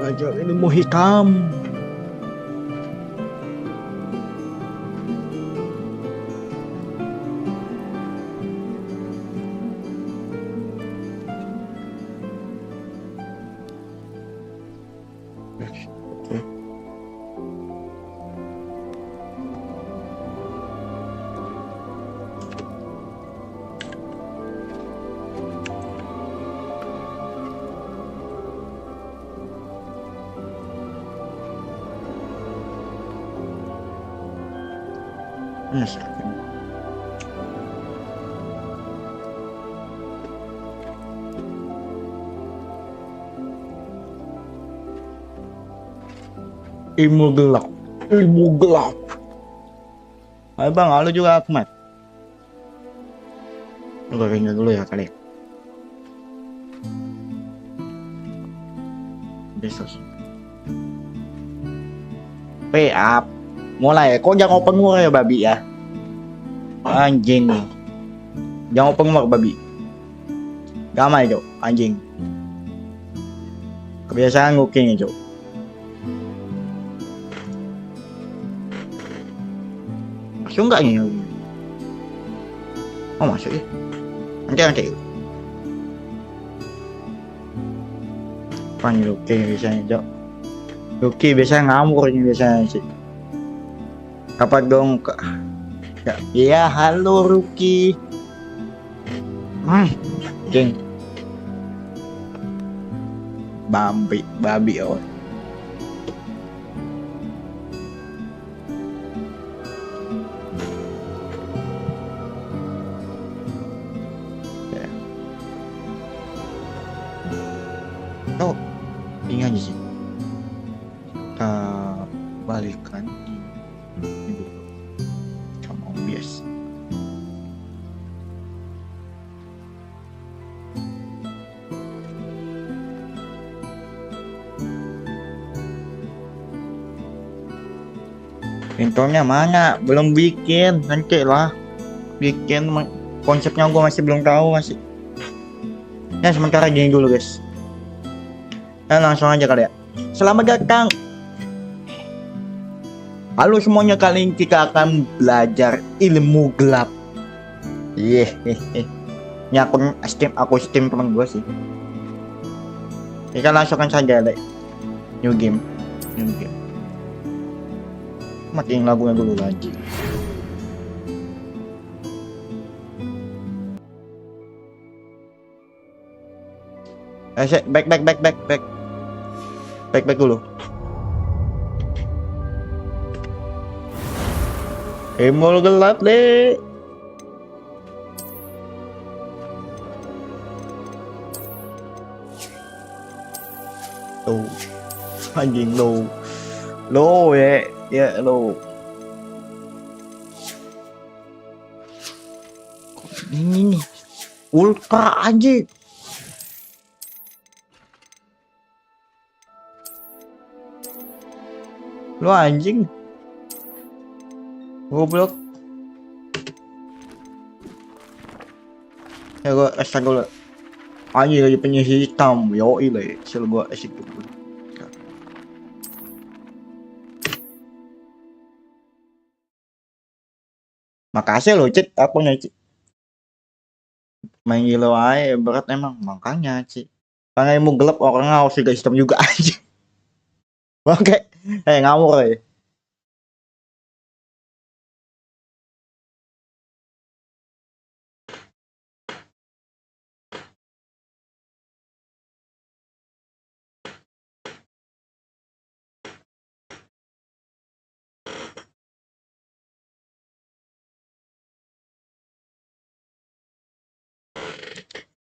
belajar ilmu hikam. Yes. Ilmu gelap. Ayo bang, halo juga Ahmad. Gue tinggal dulu ya kali. Besok. Up. Mulai, kok jangan open war ya babi ya. Anjing. Jangan open war babi. Gamai Jo, anjing. Kebiasaan ngooking Jo. Masuk enggak nih? Oh masuk ya. Nanti. Panggil oke biasanya Jo. Oke biasanya ngamuk nih biasanya sih. Apa dong kak? Ya halo Ruki. Jeng. Babi oh. Ya. Oh, ini aja sih. Kita balikan. Yes. Intronya mana? Belum bikin, nanti lah. Bikin konsepnya gue masih belum tahu masih. Ya sementara gini dulu guys. Ya langsung aja kali ya. Selamat datang. Halo semuanya, kali ini kita akan belajar ilmu gelap. Ini aku Steam teman gue sih. Kita langsungkan saja deh. New game. Matiin lagunya dulu lagi. Back dulu. Ilmu gelap deh. Tuh, anjing low ya low. Ini nih, ultra aja. Lo anjing. Goblok. Ya gua asal dulu. Anjing lagi penyihir hitam. Yoi lah. Sel gua asik dulu. Makasih lo Cik, apa nih Cik? Main gila aja berat emang, makanya Cik. Karena ilmu gelap orang harus juga sistem juga aja. Oke. Ngawur ya.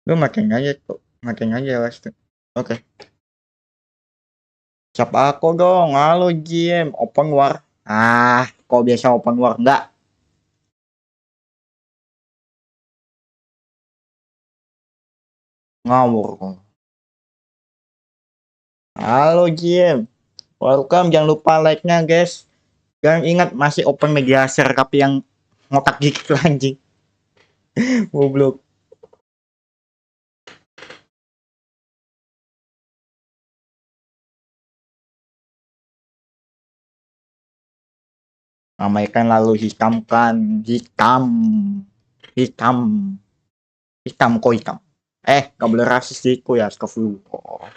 Lu makin aja pasti. Oke. Siapa aku dong? Halo Jim, open war. Kok biasa open war enggak? Ngawur kok. Halo Jim. Welcome, jangan lupa like-nya guys. Dan ingat masih open Mediashare tapi yang ngotak gigit anjing. Goblok. Ramaikan lalu hitamkan. Hitam. Hitam. Hitam kok hitam. Gak boleh rasis itu ya, astagfirullah.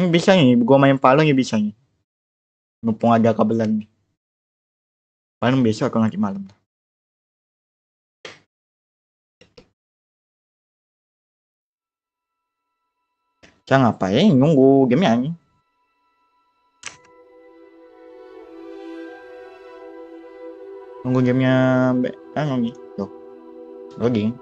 Bisa nih, gua main Palu ya bisa nih. Mumpung ada kabelan nih. Paling besok atau nanti malam. Jangan ngapain, nunggu gamenya nih. Nunggu gamenya nih. Tuh. Loading.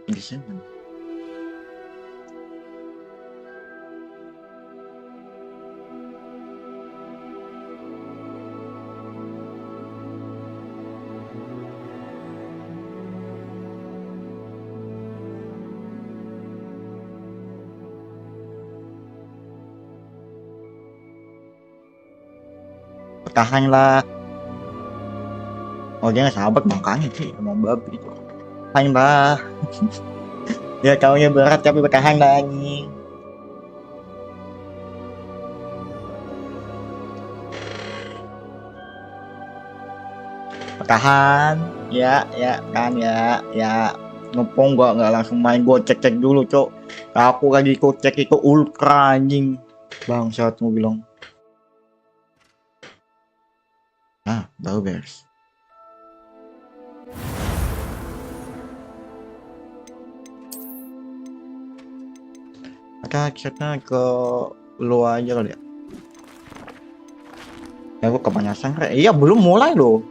Bisa. Tahan lah. Oh dia nggak sahabat makanya sih emang babi itu. Tahan lah. Ya taunya berat tapi bertahan lagi. Bertahan. Ya kan ya. Ngepong gua nggak langsung main, gua cek dulu cok. Aku lagi cek itu ultra anjing. Bangsat mau bilang. Baru beres. Kita chatnya ke lu aja kali ya. Ya gua kepanasan kayak. Iya belum mulai loh.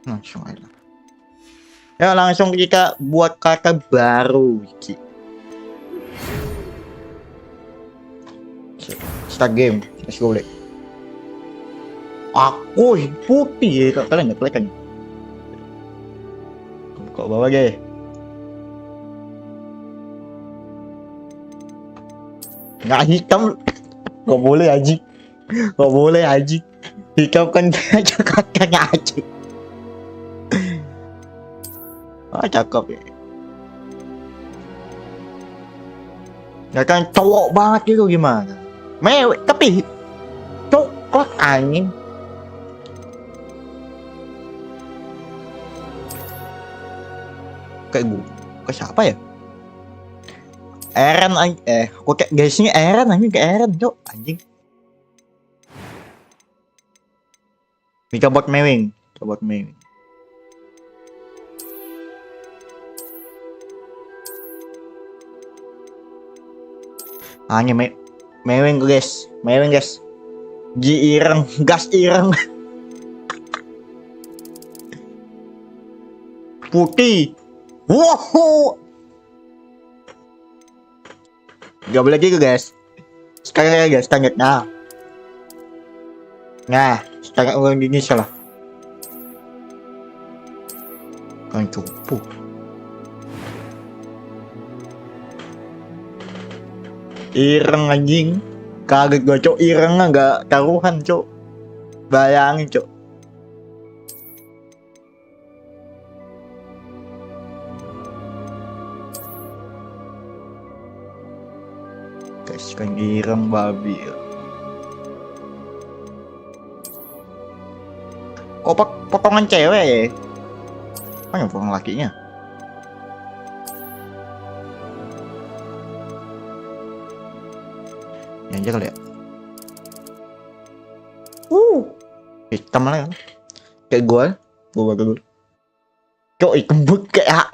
Langsung aja. Ya langsung kita buat kata baru. Start game. Let's go deh. Aku putih ya, kalian nggak kelihatan. Kok bawa deh. Nggak hitam. Gak boleh aji. Hitam kan aja kakaknya aji. Cakep ya. Ya kan cowok banget gitu gimana? Mewek tapi coklat anjing. Kayak gue. Ke siapa ya? Eren kok kayak guysnya Eren anjing, ke Eren cok anjing. Mika buat mewing. Hanya mewing guys. Ji ireng, gas ireng. Putih. Wow. Gak boleh gitu guys. Sekarang ya guys, tanya. Nah, sekarang orang Indonesia lah. Kan cupu. Ireng anjing. Kaget gua cok, ireng gak taruhan cok. Bayangin cok. Guys kan ireng babi. Kok potongan cewek ya? Apa yang potongan lakinya? Yang aja kali ya. Hitam lah ya. Kayak gue bakal dulu. Kok ikembut kayak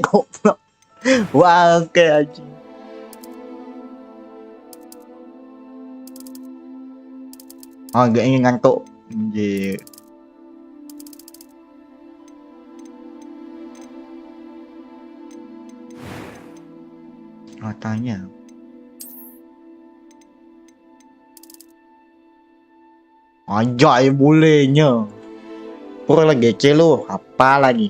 goblok. Wah kayak aja. Gak ingin ngantuk. Anjir. Matanya. Anjay bolehnya. Pura lagi kece lu, apa lagi?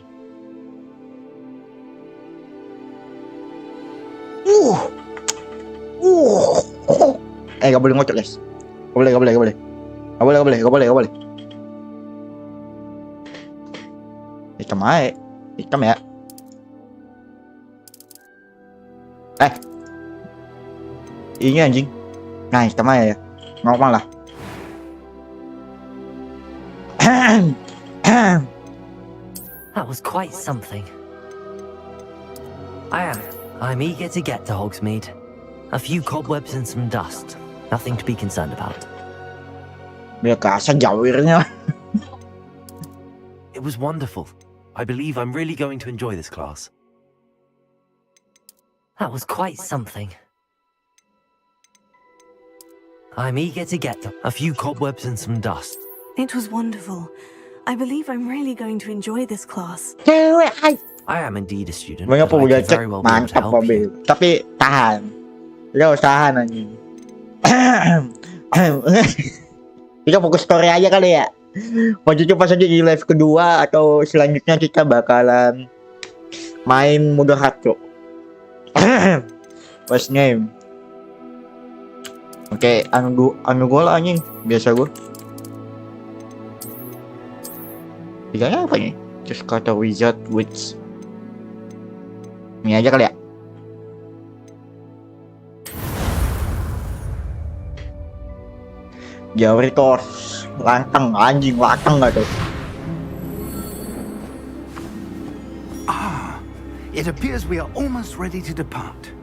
Gak boleh ngocok guys. Gak boleh. Hitam aja. Hitam ya. Ini anjing. Nah, hitam aja ya. Normal lah. That was quite something. I'm eager to get to Hogsmeade. A few cobwebs and some dust. Nothing to be concerned about. Biar kasar jawirnya. It was wonderful. I believe I'm really going to enjoy this class. That was quite something. I'm eager to get to A few cobwebs and some dust. It was wonderful. I believe I'm really going to enjoy this class. I am indeed a student, Banyak but I udah could cek very well be able to mantap help mobil. you. Tapi tahan. Udah tahan anjing. Kita fokus story aja kali ya. Maju coba saja di live kedua atau selanjutnya kita bakalan main mode hard cok. First name. Oke, anu gue lah anjing, biasa gue. Tiganya apa nih? Just kata wizard witch. Ini aja kali ya. Jauh resource. Lantang anjing, lantang gak tuh? It appears we are almost ready to depart.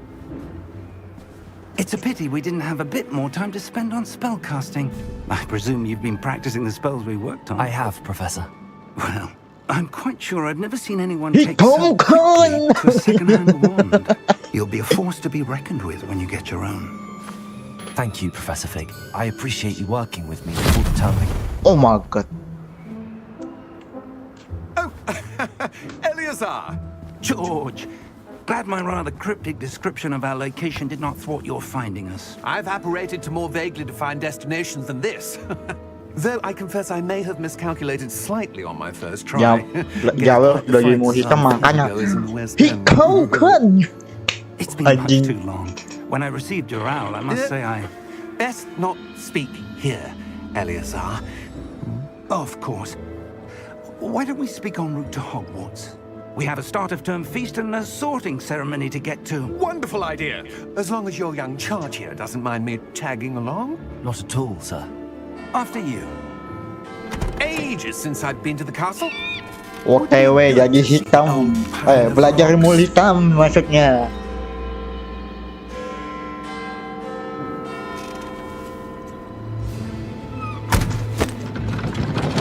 It's a pity we didn't have a bit more time to spend on spellcasting. I presume you've been practicing the spells we worked on. I have, Professor. Well, I'm quite sure I've never seen anyone take so Hitaaam quickly to a second-hand wand. You'll be a force to be reckoned with when you get your own. Thank you, Professor Fig. I appreciate you working with me before the term begins. Oh my god. Oh, Eleazar! George, glad my rather cryptic description of our location did not thwart your finding us. I've apparated to more vaguely defined destinations than this. Though I confess I may have miscalculated slightly on my first try. Jauh dari ilmu hitam makanya. Hikaru kan. It's been much too long. When I received your owl, I must say I... Best not speak here, Eleazar. Of course. Why don't we speak en route to Hogwarts? We have a start-of-term feast and a sorting ceremony to get to. Wonderful idea! As long as your young charge here doesn't mind me tagging along. Not at all, sir. After you. Ages since I've been to the castle. OTW jadi hitam. Belajar ilmu hitam maksudnya.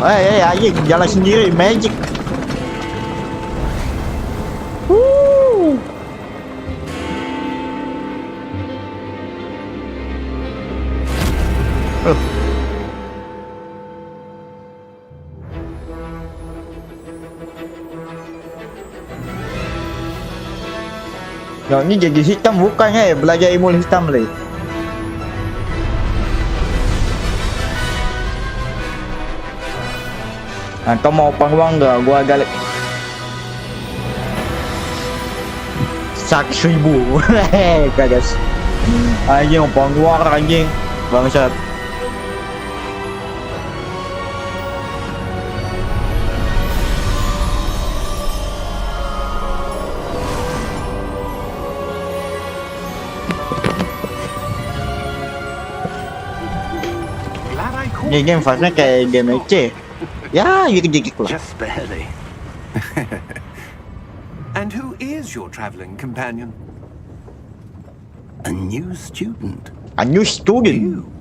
Anjing jalan sendiri magic. Nah, ini jadi hitam bukannya belajar ilmu hitam lagi. Kau mau pangwang gak? Gua agak Sak 1000. Guys. Anjing pangwang anjing. Bangsat. Ini game fase kayak game EC. Ya, dikit-dikit lah. Just barely. And who is your traveling companion? A new student. A new student. You.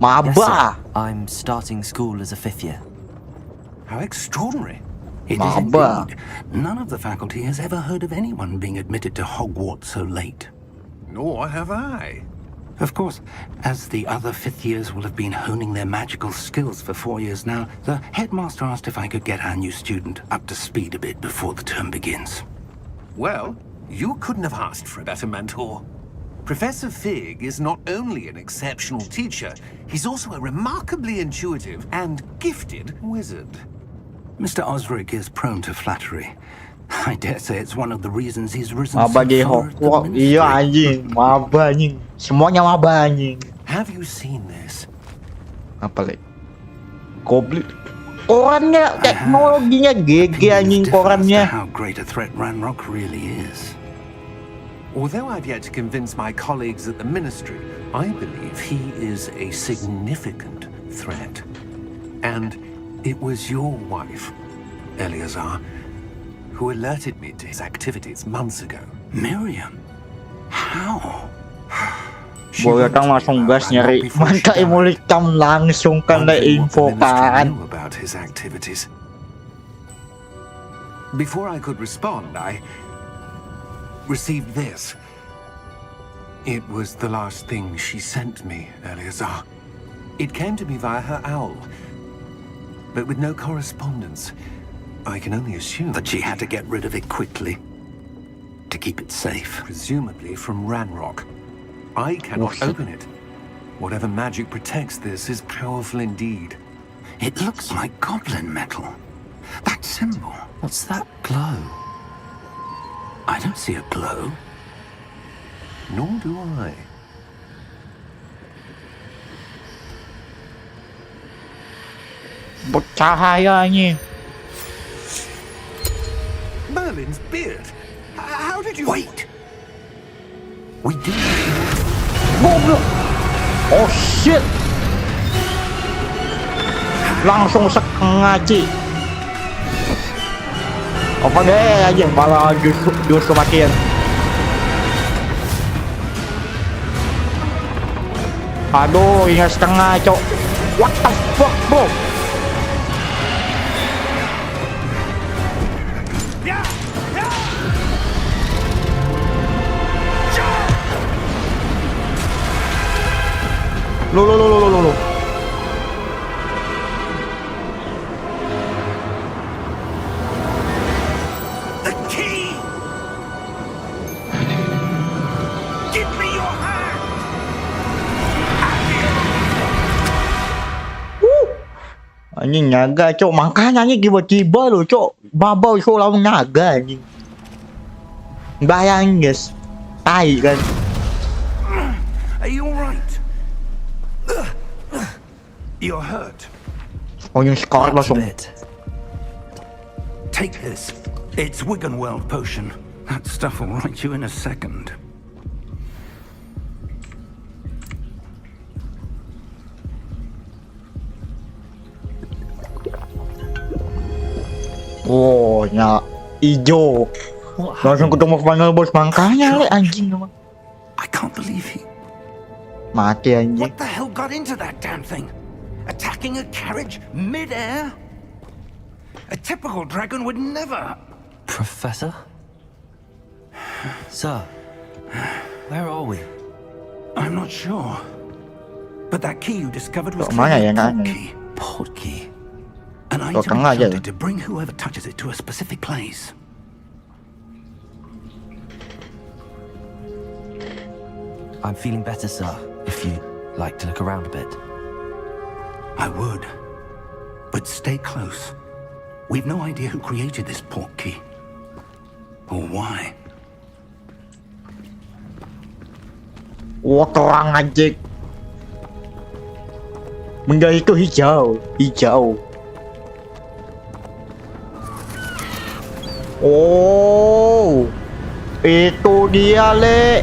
Maba. Yes, sir. I'm starting school as a 5th year. How extraordinary. It is Maba. indeed. None of the faculty has ever heard of anyone being admitted to Hogwarts so late. Nor have I. Of course, as the other 5th years will have been honing their magical skills for 4 years now, the headmaster asked if I could get our new student up to speed a bit before the term begins. Well, you couldn't have asked for a better mentor. Professor Fig is not only an exceptional teacher, he's also a remarkably intuitive and gifted wizard. Mr. Osric is prone to flattery, I dare say it's one of the reasons he's risen Maba so di far at the Hogwarts. Iya ministry. anjing, maba anjing. Semuanya maba anjing. Have you seen this? Apa lagi? Goblin. Korannya, teknologinya GG anjing Opinions differ as to korannya. how great a threat Ranrock really is. Although I've yet to convince my colleagues at the Ministry, I believe he is a significant threat. And it was your wife, Eleazar, who alerted me to his activities months ago. Miriam? How? She Boleh wrote kan to me langsung about gas Ranrock nyari before she mantap died, imulikam langsung kan na wondering what the info Ministry kan. knew about his activities. Before I could respond, I received this. It was the last thing she sent me, Eleazar. It came to me via her owl, but with no correspondence. I can only assume That she had to get rid of it quickly to keep it safe. presumably from Ranrock. I cannot Oh, open it. Whatever magic protects this is powerful indeed. It looks like goblin metal. That symbol. What's that glow? I don't see a glow. Nor do I. Bercahaya anjing. Merlin's beard. How did you... Wait! We do. Goblok. Oh shit. Langsung sengaja. Apa deh aja malah justru makin. Aduh, ingat setengah, cok. What the fuck, bro? Lo. The key! Give me your hand! Anjing naga, cok. Makanya anjing tiba-tiba lo, cok. Babau so lawan naga anjing. Bayangin guys. Tai kan. Are you alright? You're hurt. Oh yung scar That's a langsung. bit. Take this. It's Wiggenweld potion. That stuff will right you in a second. Oh, nya ijo. What Langsung happened? ketemu final boss makanya le anjing emang. I can't believe he... Mati anjing. What the hell got into that damn thing? Attacking a carriage mid-air? A typical dragon would never... Professor? Sir, where are we? I'm not sure. But that key you discovered was Kok mana ya, clearly a port nak? key. Port key. An Kok item tengah aja. enchanted to bring whoever touches it to a specific place. I'm feeling better, sir, if you'd like to look around a bit. I would. But stay close. We've no idea who created this port key. Or why. Wah terang anjing. Benda itu hijau. Oh, itu dia le.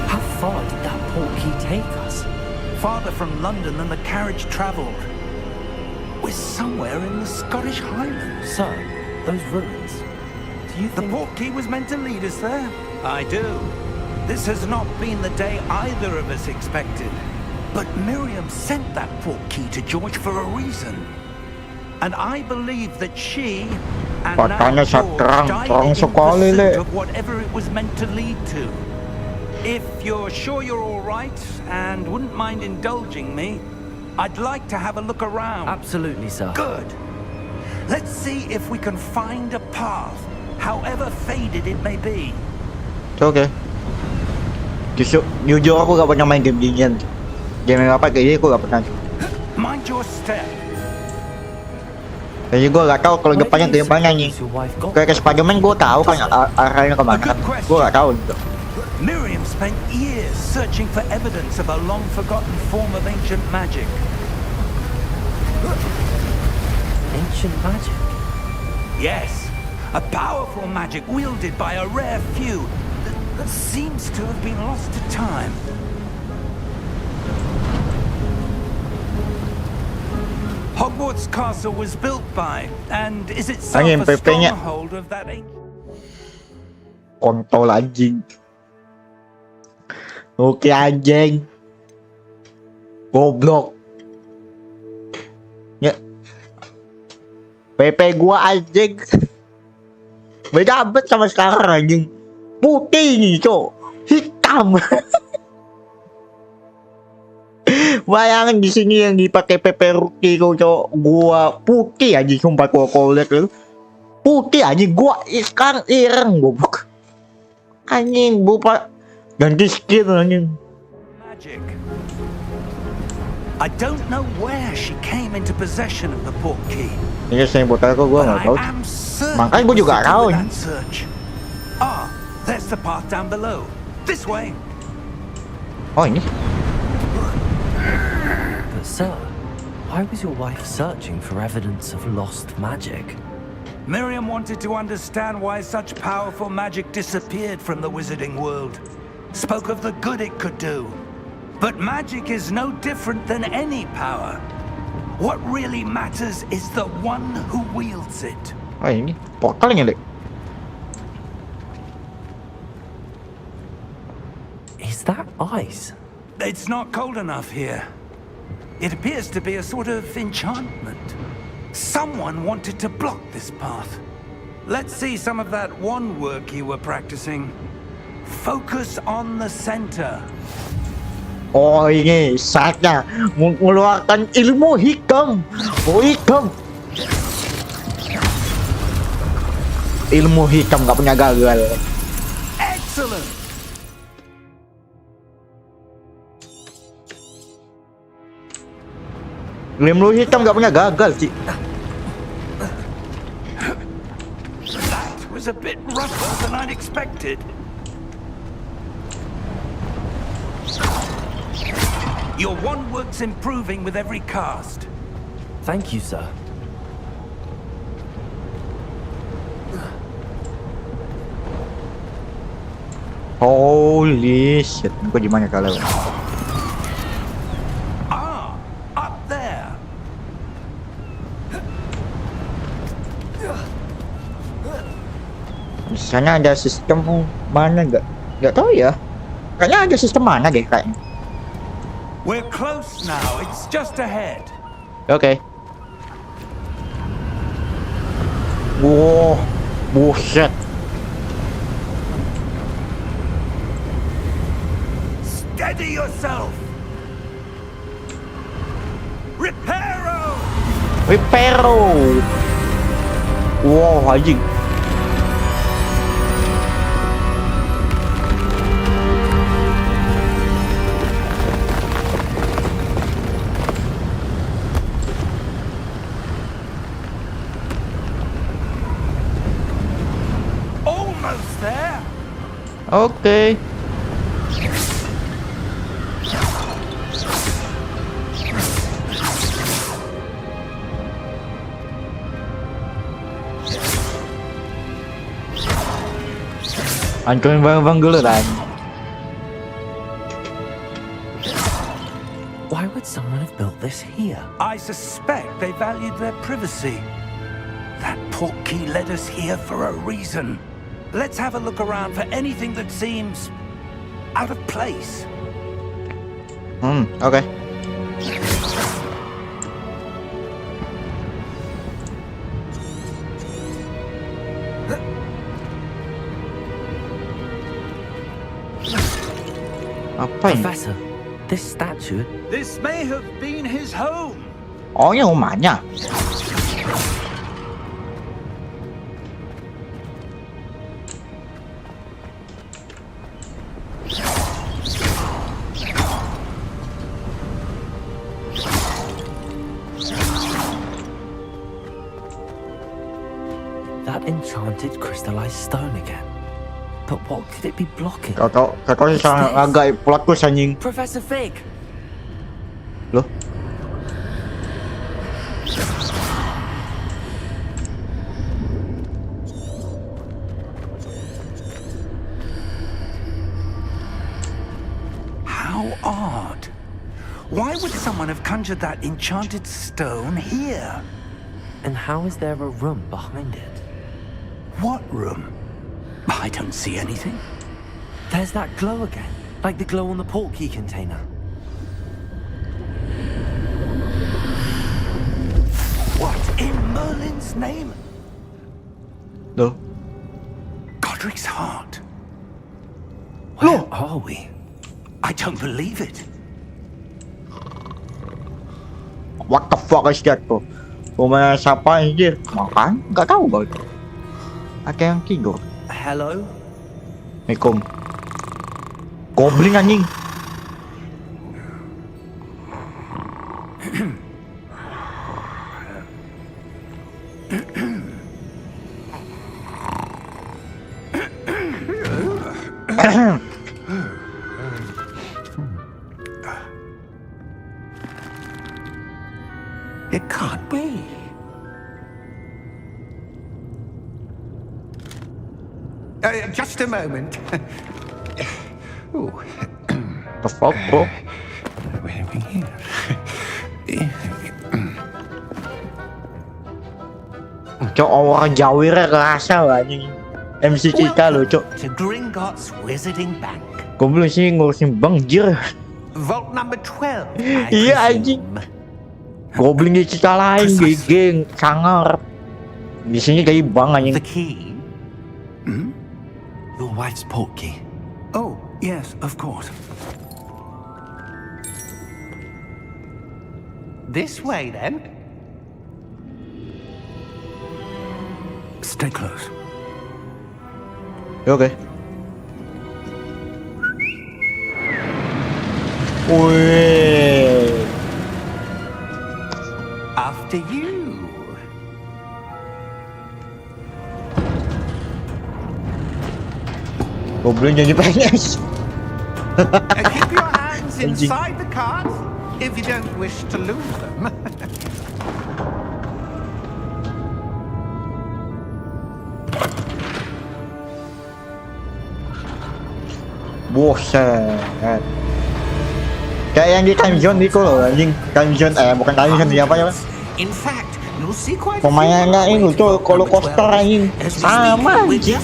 How far did that port key take us? Farther from London than the carriage travelled. We're somewhere in the Scottish Highlands. Sir, those ruins. Do you The think... port key was meant to lead us there? I do. This has not been the day either of us expected. But Miriam sent that port key to George for a reason. And I believe that she and Katanya now George terang died in sekali, Le. pursuit of whatever it was meant to lead to. If you're sure you're all right and wouldn't mind indulging me, I'd like to have a look around. Absolutely, sir. Good. Let's see if we can find a path, however faded it may be. Oke. Jujur aku gak pernah main game ginian. Game yang apa kayak gini aku gak pernah. Mind your step. Jadi gue gak tahu kalau depannya kayak mana nih. Has your wife got? Kayak ke Spiderman gue tahu kan arahnya kemana kan. Gue gak tahu gitu. Miriam spent years searching for evidence of a long-forgotten form of ancient magic. Ancient magic? Yes, a powerful magic wielded by a rare few that seems to have been lost to time. Hogwarts Castle was built by, and is itself Angin a PP-nya. stronghold of that ancient... Kontol anjing. Oke anjing. Goblok. Ya. PP gua anjing. Beda banget sama sekarang anjing. Putih nih, cok. Hitam. Bayangin di sini yang dipakai PP Rookie kau, cok. Gua putih anjing, sumpah gua lihat lu. Putih anjing, gua sekarang ireng goblok. Anjing, bupa ganti skin anjing. Magic. I don't know where she came into possession of the portkey. Ini saya botol kok gua nggak tahu. Makanya gua juga tahu. Ah, there's the path down below. This way. Oh ini. But sir, why was your wife searching for evidence of lost magic? Miriam wanted to understand why such powerful magic disappeared from the wizarding world. Spoke of the good it could do. But magic is no different than any power. What really matters is the one who wields it. Oh ini portalnya deh. Is that ice? It's not cold enough here. It appears to be a sort of enchantment. Someone wanted to block this path. Let's see some of that wand work you were practicing. Focus on the center. Oh ini saatnya mengeluarkan ilmu hikam. Oh hikam. Ilmu hikam gak punya gagal. Excellent. Ilmu hitam gak punya gagal sih. That was a bit rougher than I'd expected. Your wand work's improving with every cast. Thank you, sir. Holy shit, gue gimana kalau? Ah, up there. Di sana ada sistem mana nggak tahu ya. Kayaknya ada sistem mana deh kayaknya. We're close now. It's just ahead. Oke. Wow, buset. Steady yourself. Reparo. Reparo. Wow, anjing. Almost there. Oke. Hancurin barang-barang dulu kan. Why would someone have built this here? I suspect they valued their privacy. That portkey led us here for a reason. Let's have a look around for anything that seems out of place. Oke. Apa ini? Professor, this statue... This may have been his home. Oh, ini rumahnya. enchanted crystallized stone again. But what could it be blocking? Kau sangat agak plot twist anjing. Professor Fig! Loh. How odd. Why would someone have conjured that enchanted stone here? And how is there a room behind it? What room? I don't see anything. There's that glow again, like the glow on the portkey container. What in Merlin's name? Loh. Godric's heart. Where are we? I don't believe it. What the fuck is that tuh? Rumah siapa anjir? Makan? Gak tahu kau itu. Ada yang tidur. Hello? Assalamualaikum. Goblin anjing. It can't be. Just a moment. Ooh. The fuck bro? Where are we here? Cok orang Jawirnya kerasa lah anjing. MC kita lo cok. To Gringotts Wizarding Bank. Goblin sini ngurusin bank jir. Vault number 12. Iya anjing. Goblin di cerita lain, geng, sangar. Di sini kayak bank anjing. The key. Hmm? Your wife's portkey. Oh, yes, of course. This way, then. Stay close. Oke. Wih. After you. Goblin jadi PNS. Keep your hands inside the cart if you don't wish to lose them. Buset. Kayak yang di time zone itu loh anjing. Time zone bukan time zone apa ya? In fact, you'll see quite Pemainnya itu tuh kalau coaster anjing. Sama anjing.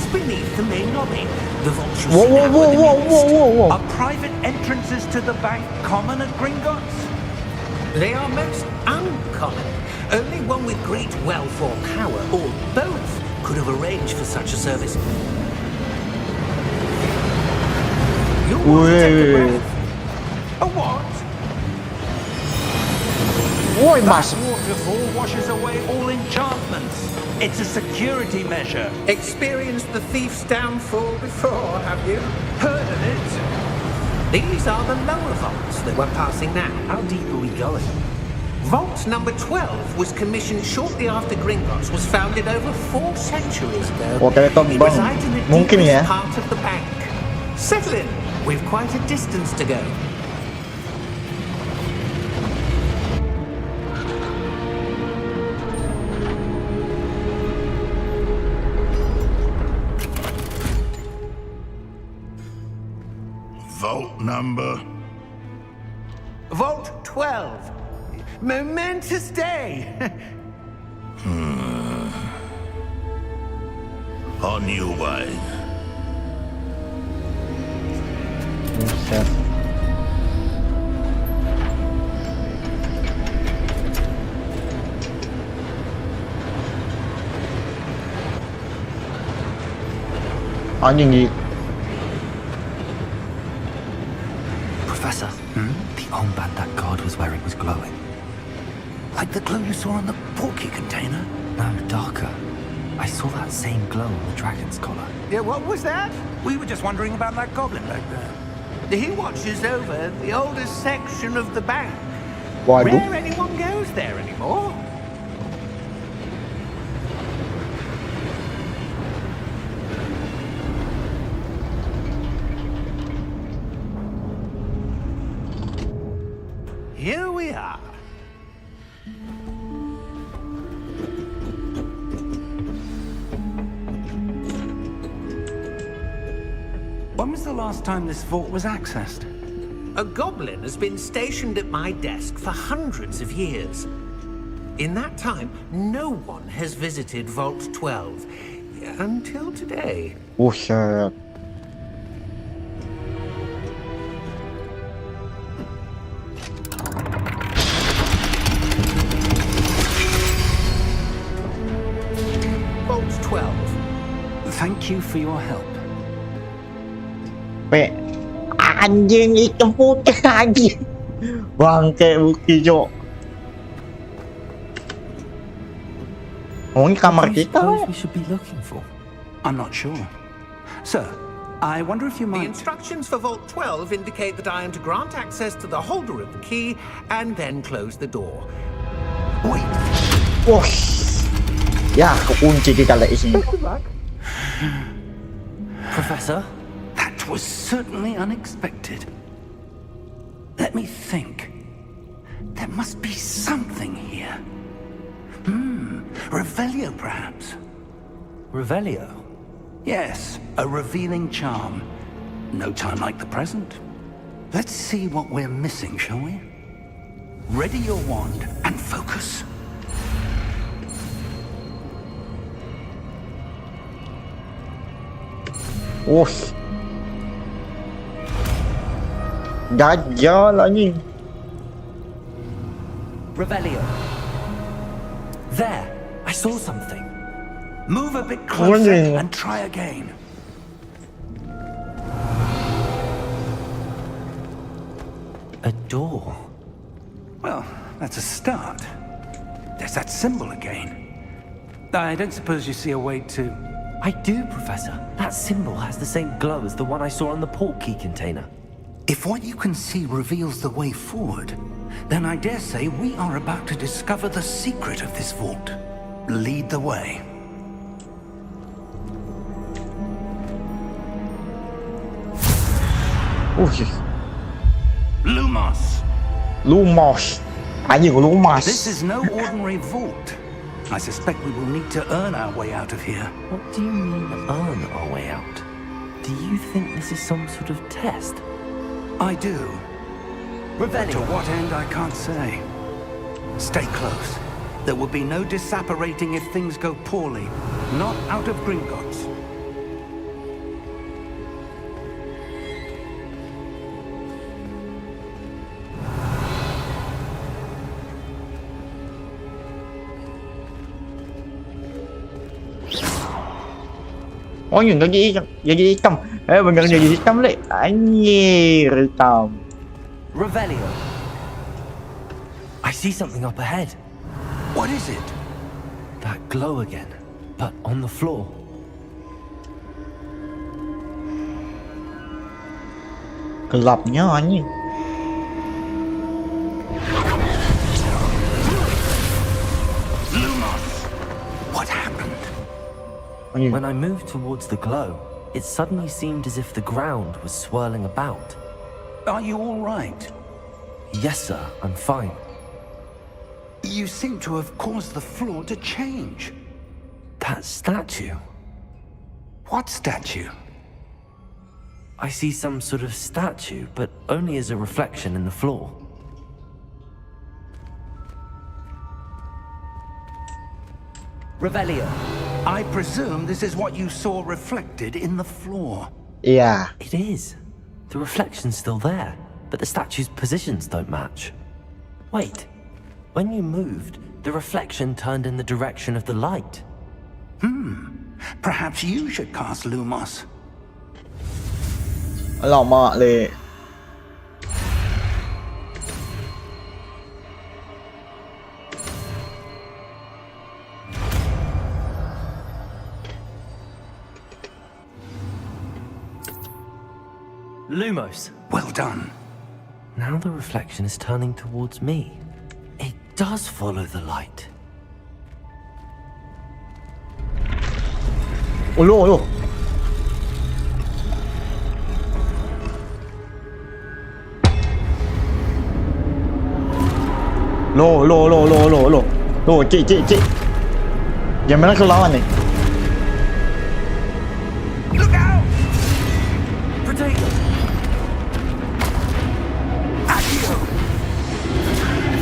Wow. Are private entrances to the bank common at Gringotts? They are most uncommon. Only one with great wealth or power, or both, could have arranged for such a service. You'll want to take a breath. A what? Woi That mas. waterfall washes away all enchantments. It's a security measure. Experienced the thief's downfall before, have you? Heard of it? These are the lower vaults that we're passing now. How deep are we going? Vault number 12 was commissioned shortly after Gringotts was founded over 4 centuries ago. Oke, itu It bang. resides in the Mungkin ya. deepest part of the bank. Settle in. We've quite a distance to go. Vault number? Vault 12. Momentous day. On your way. Buset. Anjing di. Professor, the armband that guard was wearing was glowing. Like the glow you saw on the portkey container? No, darker. I saw that same glow on the dragon's collar. Yeah, what was that? We were just wondering about that goblin back there. He watches over the oldest section of the bank. Waduh. Rare anyone goes there anymore. here we are. When was the last time this vault was accessed? A goblin has been stationed at my desk for hundreds of years. In that time, no one has visited Vault 12 until today. Buset. Vault 12. Thank you for your help. Pe anjing hitam putih anjing. Bangke bukti Jo. Oh, ini kamar What do you kita. suppose we should be looking for? I'm not sure. Sir, I wonder if you The might... instructions for Vault 12 indicate that I am to grant access to the holder of the key and then close the door. Wait. Wah. Ya, kekunci kita lah isinya. Professor? That was certainly unexpected. Let me think. There must be something here. Revelio, perhaps? Revelio? Yes, a revealing charm. No time like the present. Let's see what we're missing, shall we? Ready your wand and focus. Wah. Dajjal anjing. Revelio. There! I saw something. Move a bit closer Warning. and try again. A door. Well, that's a start. There's that symbol again. I don't suppose you see a way to... I do, Professor. That symbol has the same glow as the one I saw on the port key container. If what you can see reveals the way forward, then I dare say we are about to discover the secret of this vault. Lead the way. Lumos! Lumos. Anjing Lumos. This is no ordinary vault. I suspect we will need to earn our way out of here. What do you mean, earn our way out? Do you think this is some sort of test? I do. To Revelio. what end, I can't say. Stay close. There will be no disapparating if things go poorly. Not out of Gringotts. Oh, nhìn nó jadi hitam. Bener jadi hitam le. Anjir hitam. Revelio. I see something up ahead. What is it? That glow again, but on the floor. Gelapnya anjing. Lumos! What happened? Anjing. When I moved towards the glow, it suddenly seemed as if the ground was swirling about. Are you all right? Yes, sir, I'm fine. You seem to have caused the floor to change. That statue. What statue? I see some sort of statue, but only as a reflection in the floor. Revelio. I presume this is what you saw reflected in the floor. Iya. It is. The reflection's still there, but the statue's positions don't match. Wait. When you moved, the reflection turned in the direction of the light. Perhaps you should cast Lumos. Lama le. Lumos. Well done. Now the reflection is turning towards me. It does follow the light. Ulu. Lo, cik. Jangan main ke lawan ni. Look out! Potato! Accio!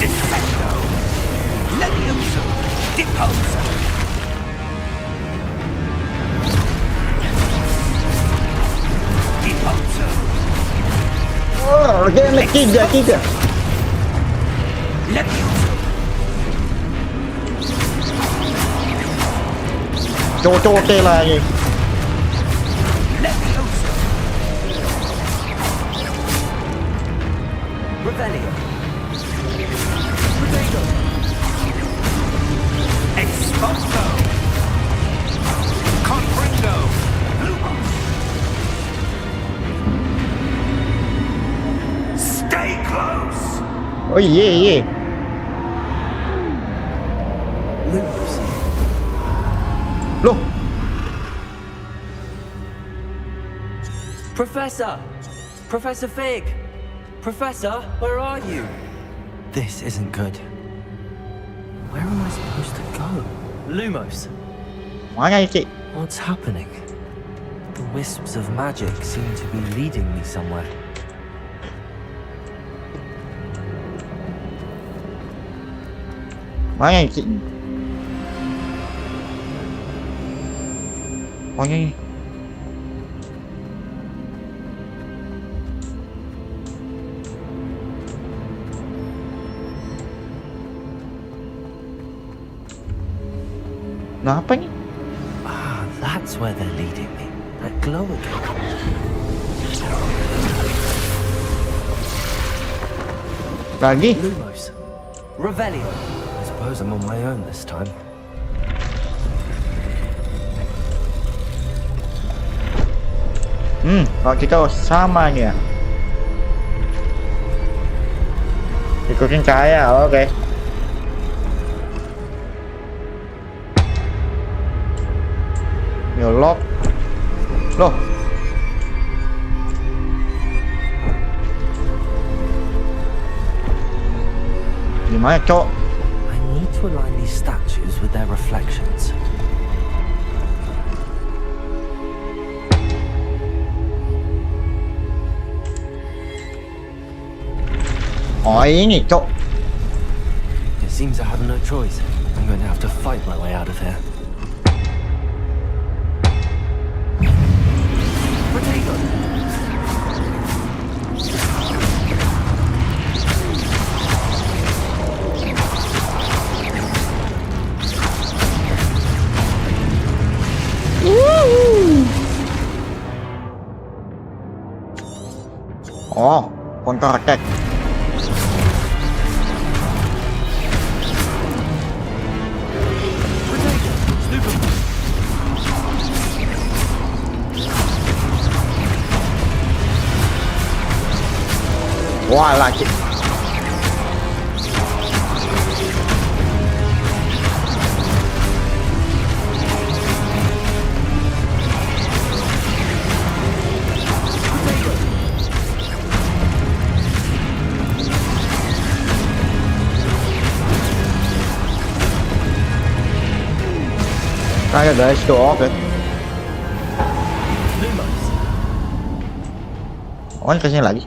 Defendo! Levioso! Deposo! Deposo! Oh, game 3. Levioso! Cowok okey lah ni. Levioso! Revelio! Potato! Exposo! Confringo! Lumos! Stay close! Oh ye. Lumos! Loh, Professor! Professor Fig! Professor, where are you? This isn't good. Where am I supposed to go? Lumos! mana ni cik? What's happening? The wisps of magic seem to be leading me somewhere. Mana ni cik? Oh ni. Nah, apa ni? Ah, that's where they're leading me. That glow again. Lagi? Lumos. Revelio. I suppose I'm on my own this time. Kalau kita sama ni ya. Ikutin saya, oke. Lock. Loh. Gimana, Cok? I need to align these statues with their reflections. Oh, ini, Cok. It seems I have no choice. I'm going to have to fight my way out of here. Potato! Oh, counter attack. Wah, lagi. Kaya guys, itu oke. Oh, ini kesini lagi.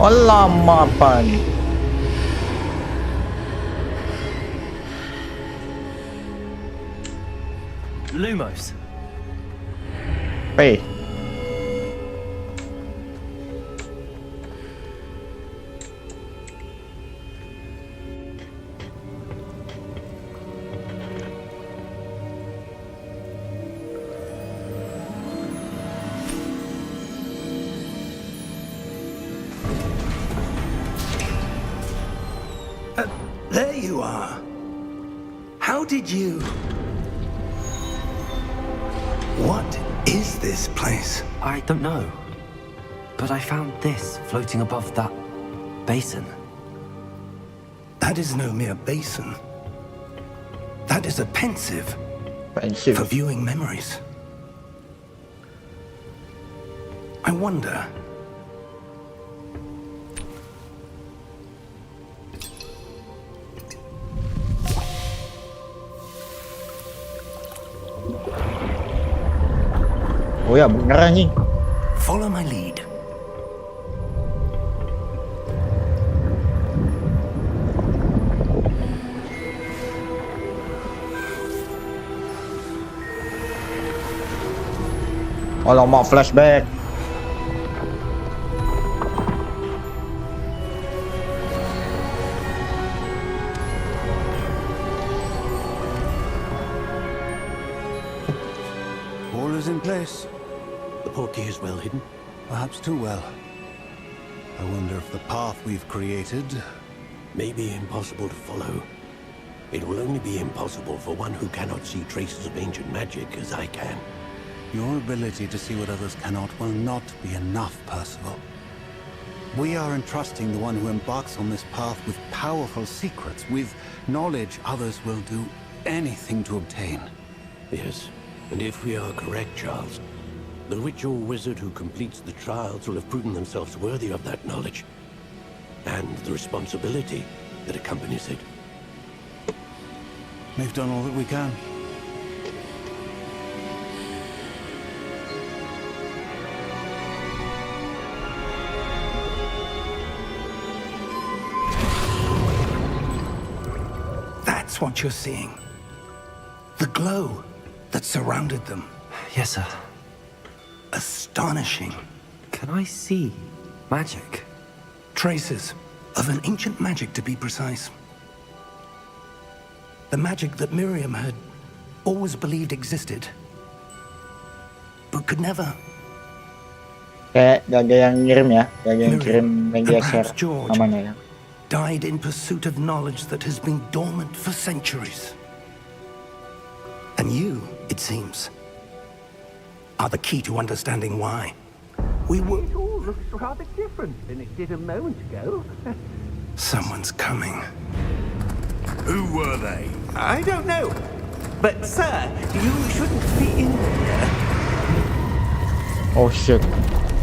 Oh, lama apa nih? Lumos. P. There you are. How did you... What is this place? I don't know. But I found this floating above that basin. That is no mere basin. That is a pensive for viewing memories. I wonder. Oh ya, bener anjing. Follow my lead. Alamak, flashback. All is in place. The portkey is well hidden. Perhaps too well. I wonder if the path we've created... May be impossible to follow. It will only be impossible for one who cannot see traces of ancient magic as I can. Your ability to see what others cannot will not be enough, Percival. We are entrusting the one who embarks on this path with powerful secrets, with knowledge others will do anything to obtain. Yes, and if we are correct, Charles, the ritual wizard who completes the trials will have proven themselves worthy of that knowledge, and the responsibility that accompanies it. We've done all that we can. That's what you're seeing. The glow that surrounded them. Yes, sir. Astonishing. Can I see magic? Traces of an ancient magic, to be precise. The magic that Miriam had always believed existed, but could never. Kayak gak yang ngirim ya, gak yang kirim Mediashare perhaps George namanya ya. died in pursuit of knowledge that has been dormant for centuries. And you, it seems, are the key to understanding why. We were... It all looks rather different than it did a moment ago. Someone's coming. Who were they? I don't know. But, sir, you shouldn't be in here. Oh shit.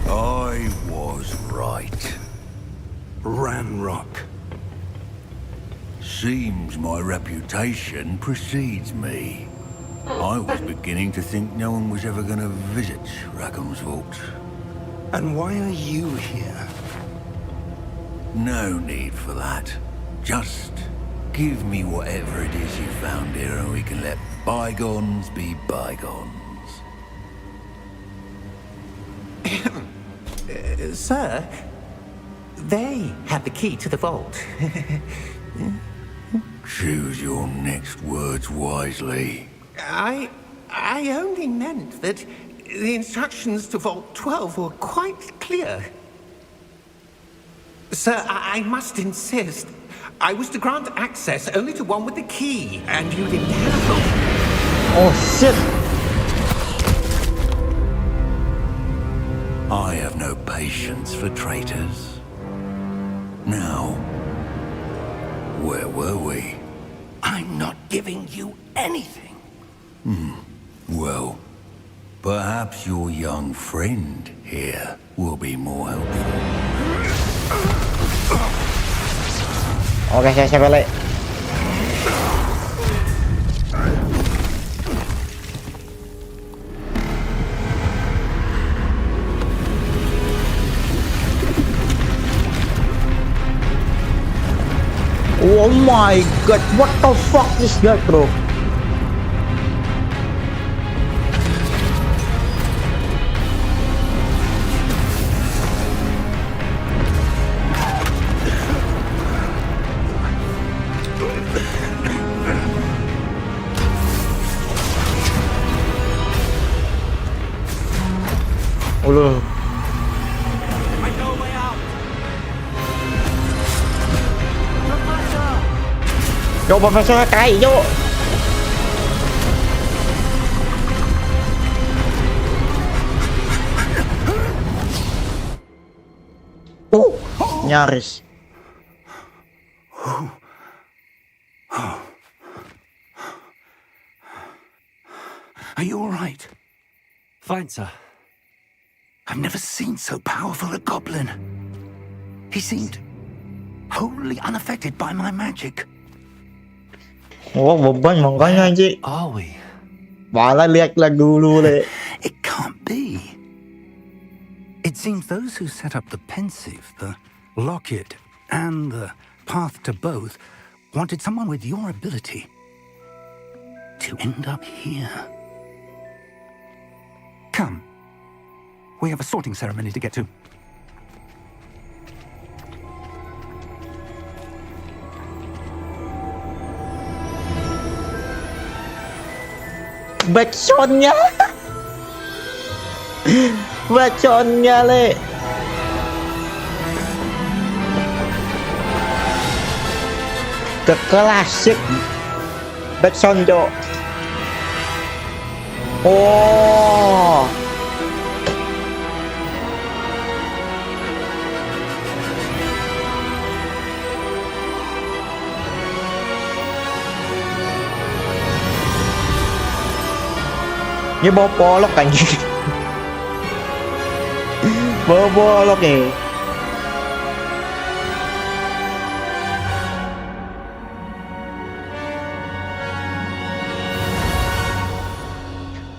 I was right. Ranrock. Seems my reputation precedes me. I was beginning to think no one was ever going to visit Rackham's vault. And why are you here? No need for that. Just give me whatever it is you found here and we can let bygones be bygones. Sir, they have the key to the vault. Choose your next words wisely. I only meant that the instructions to Vault 12 were quite clear. Sir, I must insist. I was to grant access only to one with the key, and you didn't have. Oh shit. I have no patience for traitors. Now, where were we? I'm not giving you anything. Well, perhaps your young friend here will be more helpful. Oke, saya balik. Oh my god, what the fuck is that, bro? Uluh. Yo, Profesor Kai, yo. Nyaris. Are you all right? Fine, sir. I've never seen so powerful a goblin. He seemed wholly unaffected by my magic. Oh, beban makanya anjing. Are we? Malah lihat dulu le. It can't be. It seems those who set up the pensive, the locket, and the path to both wanted someone with your ability to end up here. Come. We have a sorting ceremony to get to. Baconnya. Baconnya le. Klasik. Bacon jo. Oh. Dia bawa polok anjing. Bawa polok nih.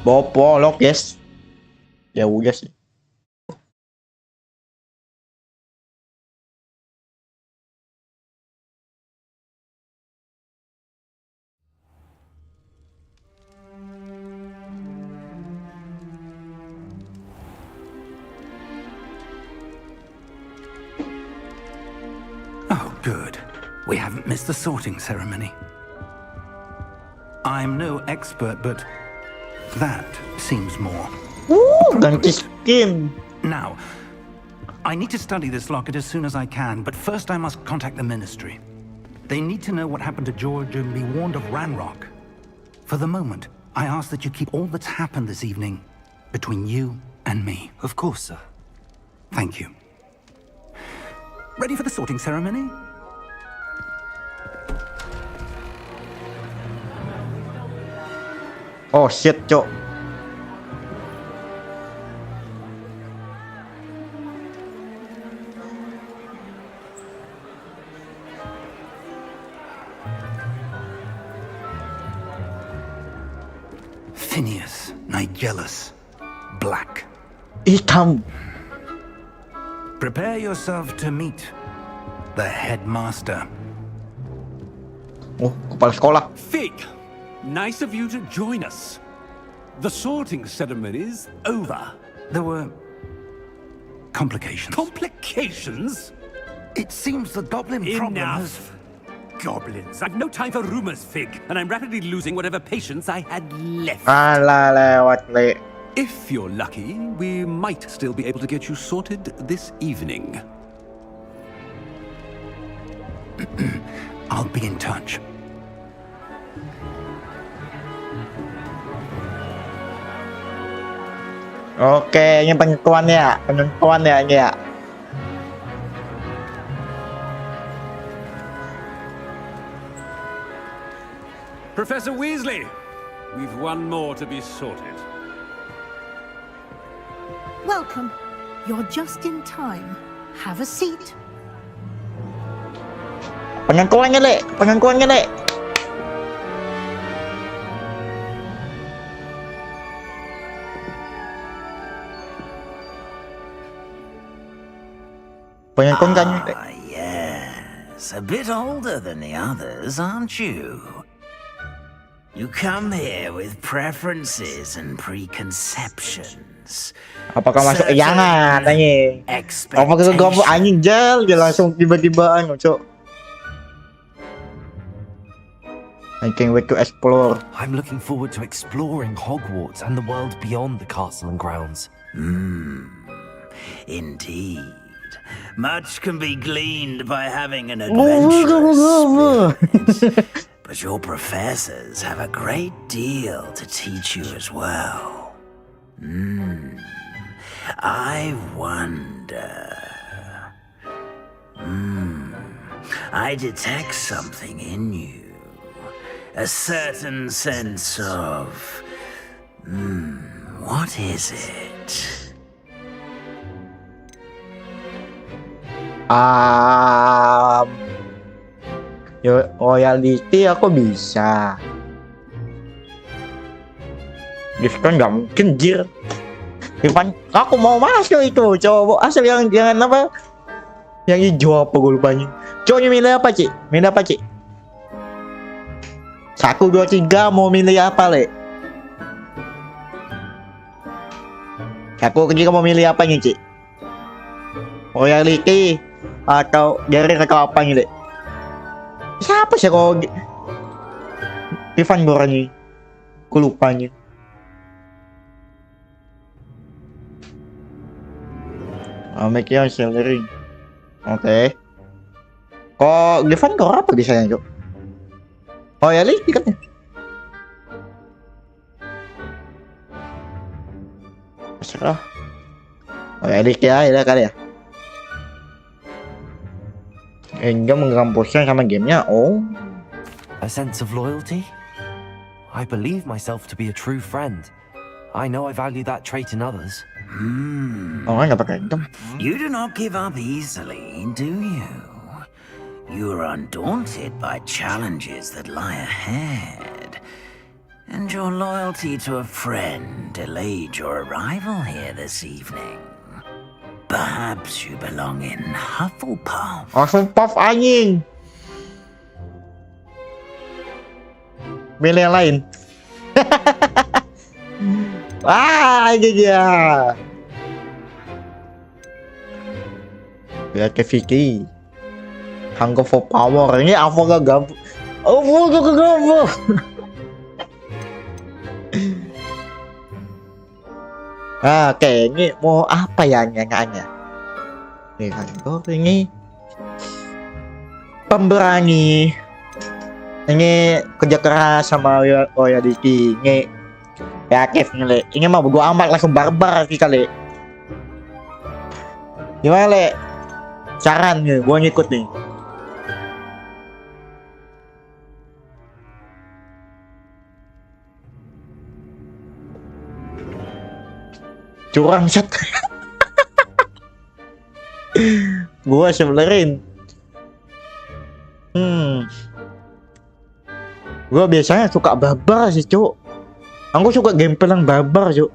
Bawa polok, guys. Ya udah sih. Oh, good. We haven't missed the sorting ceremony. I'm no expert, but that seems more. Ganti skin. Now, I need to study this locket as soon as I can, but first I must contact the ministry. They need to know what happened to George and be warned of Ranrock. For the moment, I ask that you keep all that's happened this evening between you and me. Of course, sir. Thank you. Ready for the sorting ceremony? Oh shit, cok. Phineas, Nigellus, Black. Hitam. Prepare yourself to meet the headmaster. Oh, kepala sekolah. Fig, nice of you to join us. The sorting ceremony's over. There were complications. Complications? It seems the goblin problem has... Enough. Goblins. I've no time for rumors, Fig, and I'm rapidly losing whatever patience I had left. Alah lewat le. If you're lucky, we might still be able to get you sorted this evening. I'll be in touch. Oke, ini penentuan ya, ini ya. Professor Weasley, we've one more to be sorted. Welcome. You're just in time. Have a seat. Penentuannya le, penentuannya le. Penentuannya le. Ah, yes. A bit older than the others, aren't you? You come here with preferences and preconceptions. Apakah masuk jangan tanya. Apakah kau anjing jel dia langsung tiba-tibaan cok. I can't wait to explore. I'm looking forward to exploring Hogwarts and the world beyond the castle and grounds. Indeed. Much can be gleaned by having an adventurous spirit. But your professors have a great deal to teach you as well. I wonder... I detect something in you. A certain sense of... what is it? Royalty aku bisa. Diskon nggak mungkin, jir. Ivan, aku mau masuk itu. Coba asal yang jangan apa? Yang hijau apa gue lupa nih. Coba milih apa, Cik? Milih apa, Cik? 1, 2, 3 mau milih apa, Le? Aku mau milih apa nih, Cik? Royalty atau dari rekam apa nih, Le? Siapa sih kok Ivan Borani? Aku lupa nih. Make your salary. Oke. Kok Ivan kok apa bisanya, Cok? Oh ya, Li, tiketnya. Serah. Oh ya, Li ya kali ya. Enggak mengampusnya sama gamenya. Oh. A sense of loyalty? I believe myself to be a true friend. I know I value that trait in others. Oh, nggak pakai item. You do not give up easily, do you? You are undaunted by challenges that lie ahead. And your loyalty to a friend delayed your arrival here this evening. Perhaps you belong in Hufflepuff. Hufflepuff anjing. Milih yang lain. Ini dia. Biar ke Vicky. Hunger for power. Ini apa gak gampang? Oke, ini mau apa ya nyanyaannya? Ini pemberani. Ini kerja keras sama loyalty. Ini kreatif nih, Le. Ini mah gua amat langsung barbar kali. Gimana, Le? Saran nih, gua ngikut nih. Curang set. Gua sebenarnya gua biasanya suka barbar sih, Cuk. Aku suka gameplay yang barbar, Cuk.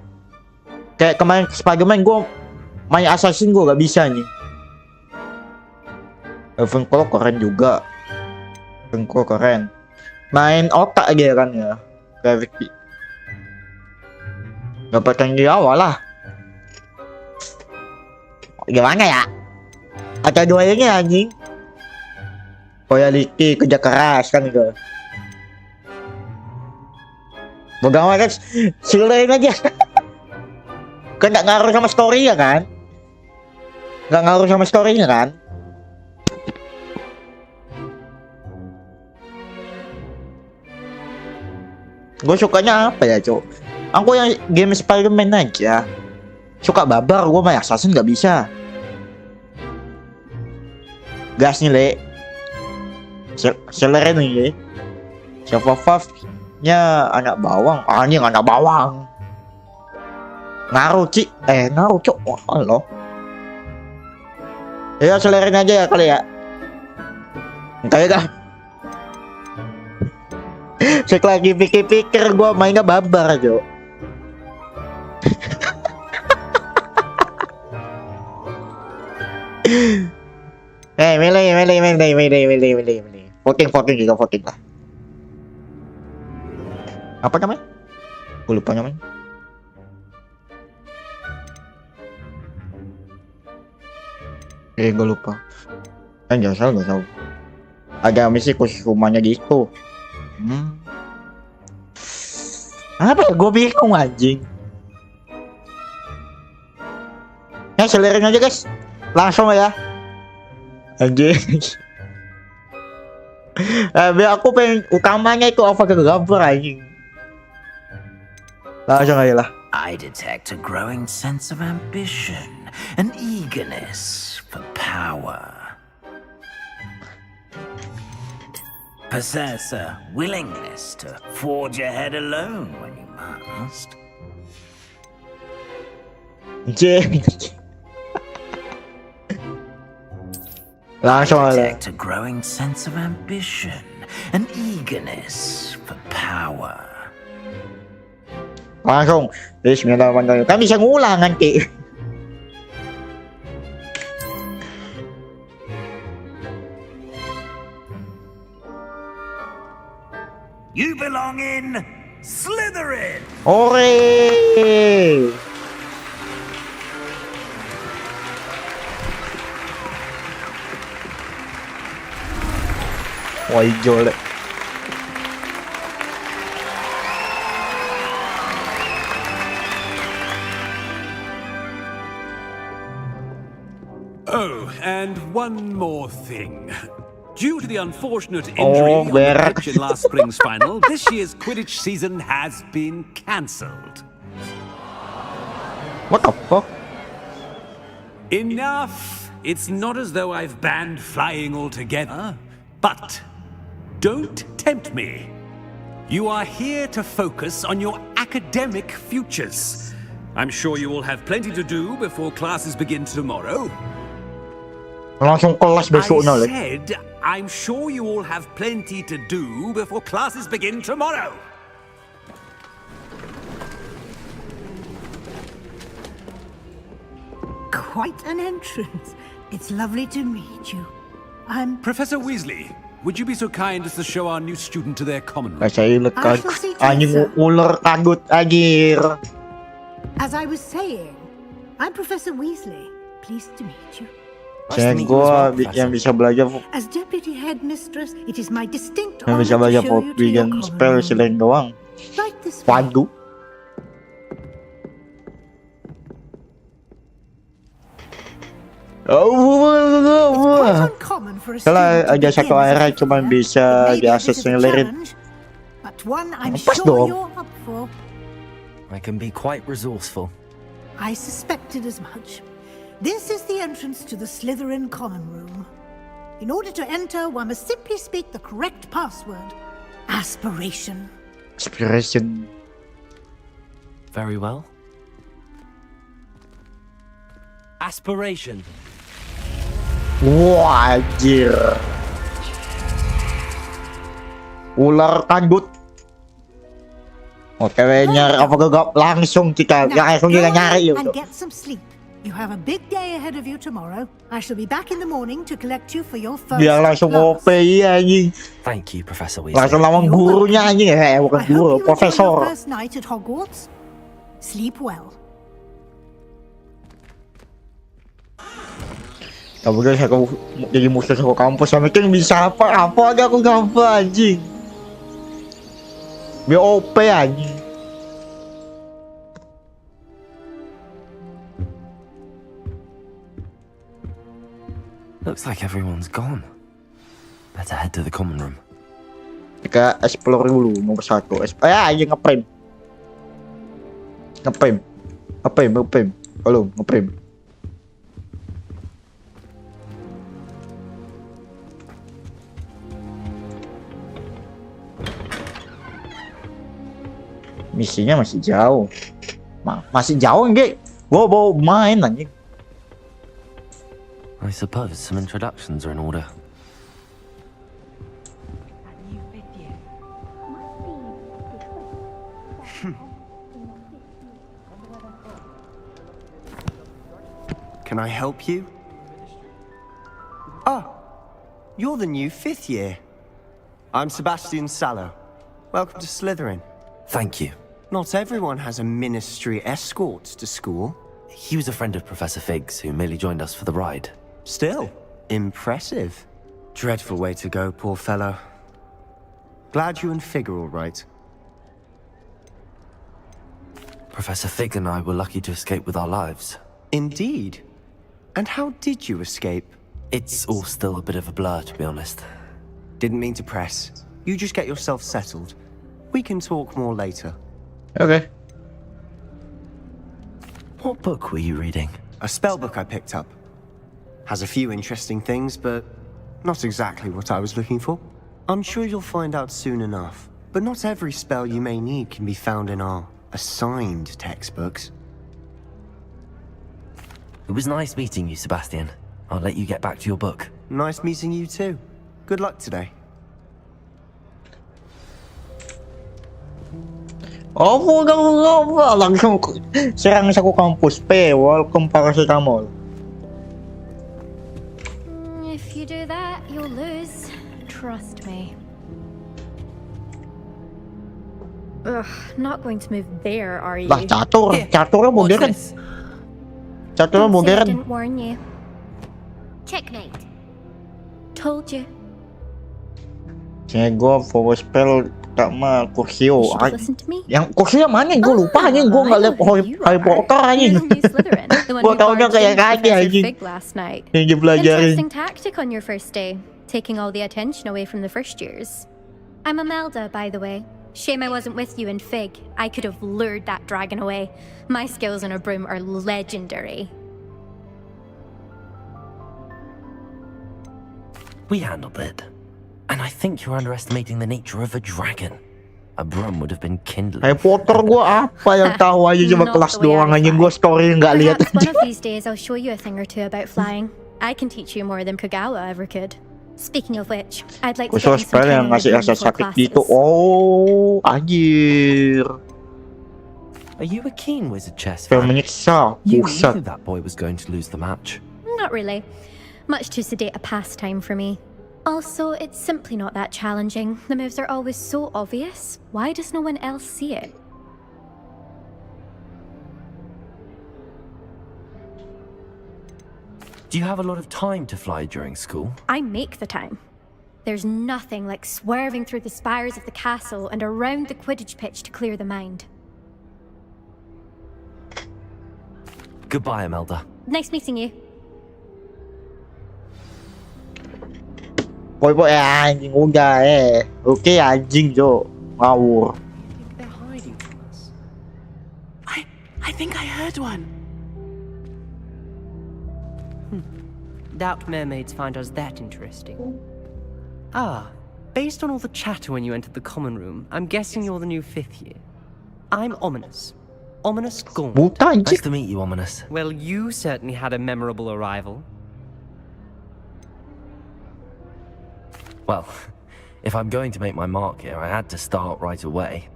Kayak kemarin Spiderman gua main assassin gua gak bisa nih. Ravenclaw keren juga. Ravenclaw keren. Main otak aja kan ya. Gravity. Dapatkan di awal lah. Gimana ya? Ada dua ini anjing. Loyalty, kerja keras kan gitu. Bodoh amat, silain aja. Kan gak ngaruh sama story ya kan? Gak ngaruh sama story-nya kan? Gue sukanya apa ya, Cok? Aku yang game Spiderman aja. Suka babar, gue main assassin gak bisa. Gas nih, Le. Selera nih, Le. Siapa-nya anak bawang. Anjing anak bawang. Ngaruh, Ci. Ngaruh, Cok. Wah, halo. Ya, selerin aja ya kali ya. Entah ya, dah. Cek lagi pikir-pikir gue mainnya babar, Cok. Milih. Voting juga voting lah. Apa namanya? Gue lupa namanya. Gue lupa. Gak salah. Ada misi khusus rumahnya gitu. Apa ya? Gue bingung anjing. Selerin aja guys. Langsung ya. Anjing. Biar aku pengen utamanya itu apa ke gambar anjing. Langsung aja lah. I detect a growing sense of ambition and eagerness for power. possess a willingness to forge ahead alone when you must. Langsung I aja. detect a growing sense of ambition, an eagerness for power. Langsung. Bismillahirrahmanirrahim. Kan bisa ngulang nanti. You belong in Slytherin! Ore. Wah, hijau deh. Oh, and one more thing. Due to the unfortunate injury on the berak. pitch in last spring's final, this year's Quidditch season has been cancelled. What the fuck? Enough! It's not as though I've banned flying altogether. But don't tempt me. You are here to focus on your academic futures. I'm sure you will have plenty to do before classes begin tomorrow. Langsung kelas besoknya I leh. said, I'm sure you all have plenty to do before classes begin tomorrow. Quite an entrance. It's lovely to meet you. I'm... Professor Weasley, would you be so kind as to show our new student to their common room? Saya I shall see to it, anjing sir. ular kagut anjir. As I was saying, I'm Professor Weasley. Pleased to meet you. Saya gua yang bisa belajar As Deputy Headmistress, it is my distinct yang honor bisa to belajar show you to your bikin common spell room. selain doang. Right this way. Waduh. Quite uncommon for a Kalau student to ada satu begin as a area fifth cuma year. bisa It may be a diakses bit of a yang lirin. challenge, but one I'm Pas sure dong. you're up for. I can be quite resourceful. I suspected as much. This is the entrance to the Slytherin common room. In order to enter, one must simply speak the correct password. Aspiration. Inspiration. Very well. Aspiration. Wah, anjir. Ular kagut. Oke, nyari apa gagap langsung kita langsung go kita nyari and yuk. get some sleep. You have a big day ahead of you tomorrow. I shall be back in the morning to collect you for your first Biar langsung class. OP ya anjing. Thank you, Professor Weasley. Langsung lawan gurunya anjing ya, bukan I hope guru, you enjoy your profesor. first night at Hogwarts. Sleep well. Ya bener saya mau jadi musuh satu kampus, saya mikir bisa apa aja aku gak apa anjing. Biar OP anjing. Looks like everyone's gone. Better head to the common room. Kita explore dulu nomor 1. Anjing ngeprem. Ngeprem. Halo, ngeprem. Misinya masih jauh. Masih jauh enggak? Gua mau main anjing. I suppose some introductions are in order. Can I help you? Oh, you're the new 5th year. I'm Sebastian Sallow. Welcome to Slytherin. Thank you. Not everyone has a ministry escort to school. He was a friend of Professor Fig's who merely joined us for the ride. Still, impressive. Dreadful way to go, poor fellow. Glad you and Fig are all right. Professor Fig and I were lucky to escape with our lives. Indeed. And how did you escape? It's all still a bit of a blur, to be honest. Didn't mean to press. You just get yourself settled. We can talk more later. Okay. What book were you reading? A spell book I picked up. Has a few interesting things, but not exactly what I was looking for. I'm sure you'll find out soon enough. But not every spell you may need can be found in our assigned textbooks. It was nice meeting you, Sebastian. I'll let you get back to your book. Nice meeting you too. Good luck today. Opo, langsung serang sa kampus pe. Welcome paracetamol. If you do that, you'll lose. Trust me. Ugh, not going to move there, are you? Lah, catur modern. Catur Don't say I modern. didn't warn you. Checkmate. Told you. Gue forward spell tak mah Kursio. You should listen to me. Yang Kursio mana? Gue lupa anjing. Gue nggak lihat Harry Potter anjing. Gue taunya kayak kaki anjing. Yang dipelajarin. Interesting tactic on your first day, taking all the attention away from the first years. I'm Imelda, by the way. Shame I wasn't with you in Fig. I could have lured that dragon away. My skills on a broom are legendary. We handled it. And I think you're underestimating the nature of a dragon. A broom would have been kindling. Harry Potter gue apa yang tahu aja cuma kelas doang anjing. Gue story nggak lihat. Perhaps one of these days I'll show you a thing or two about flying. I can teach you more than Kagawa ever could. Speaking of which, I'd like to get you some spell training yang ngasih before rasa sakit classes. gitu. Oh, anjir. Are you a keen wizard chess Spell fan? menyiksa. You Pusat. knew that boy was going to lose the match. Not really. Much too sedate a pastime for me. Also, it's simply not that challenging. The moves are always so obvious. Why does no one else see it? Do you have a lot of time to fly during school? I make the time. There's nothing like swerving through the spires of the castle and around the Quidditch pitch to clear the mind. Goodbye, Imelda. Nice meeting you. Boy anjing udah Oke anjing Jo. Ngawur. They're hiding from us. I think I heard one. Doubt mermaids find us that interesting. Ah, based on all the chatter when you entered the common room, I'm guessing you're the new 5th year. I'm Ominous. Ominous Gaunt. Buta Nice anjing. to meet you, Ominous. Well, you certainly had a memorable arrival. Well, if I'm going to make my mark here, I had to start right away.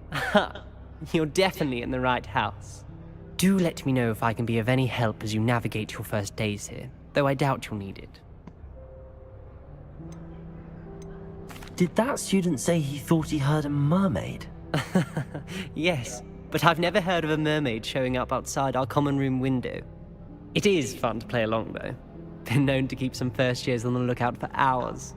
You're definitely in the right house. Do let me know if I can be of any help as you navigate your first days here, though I doubt you'll need it. Did that student say he thought he heard a mermaid? Yes, but I've never heard of a mermaid showing up outside our common room window. It is fun to play along, though. Been known to keep some first years on the lookout for hours.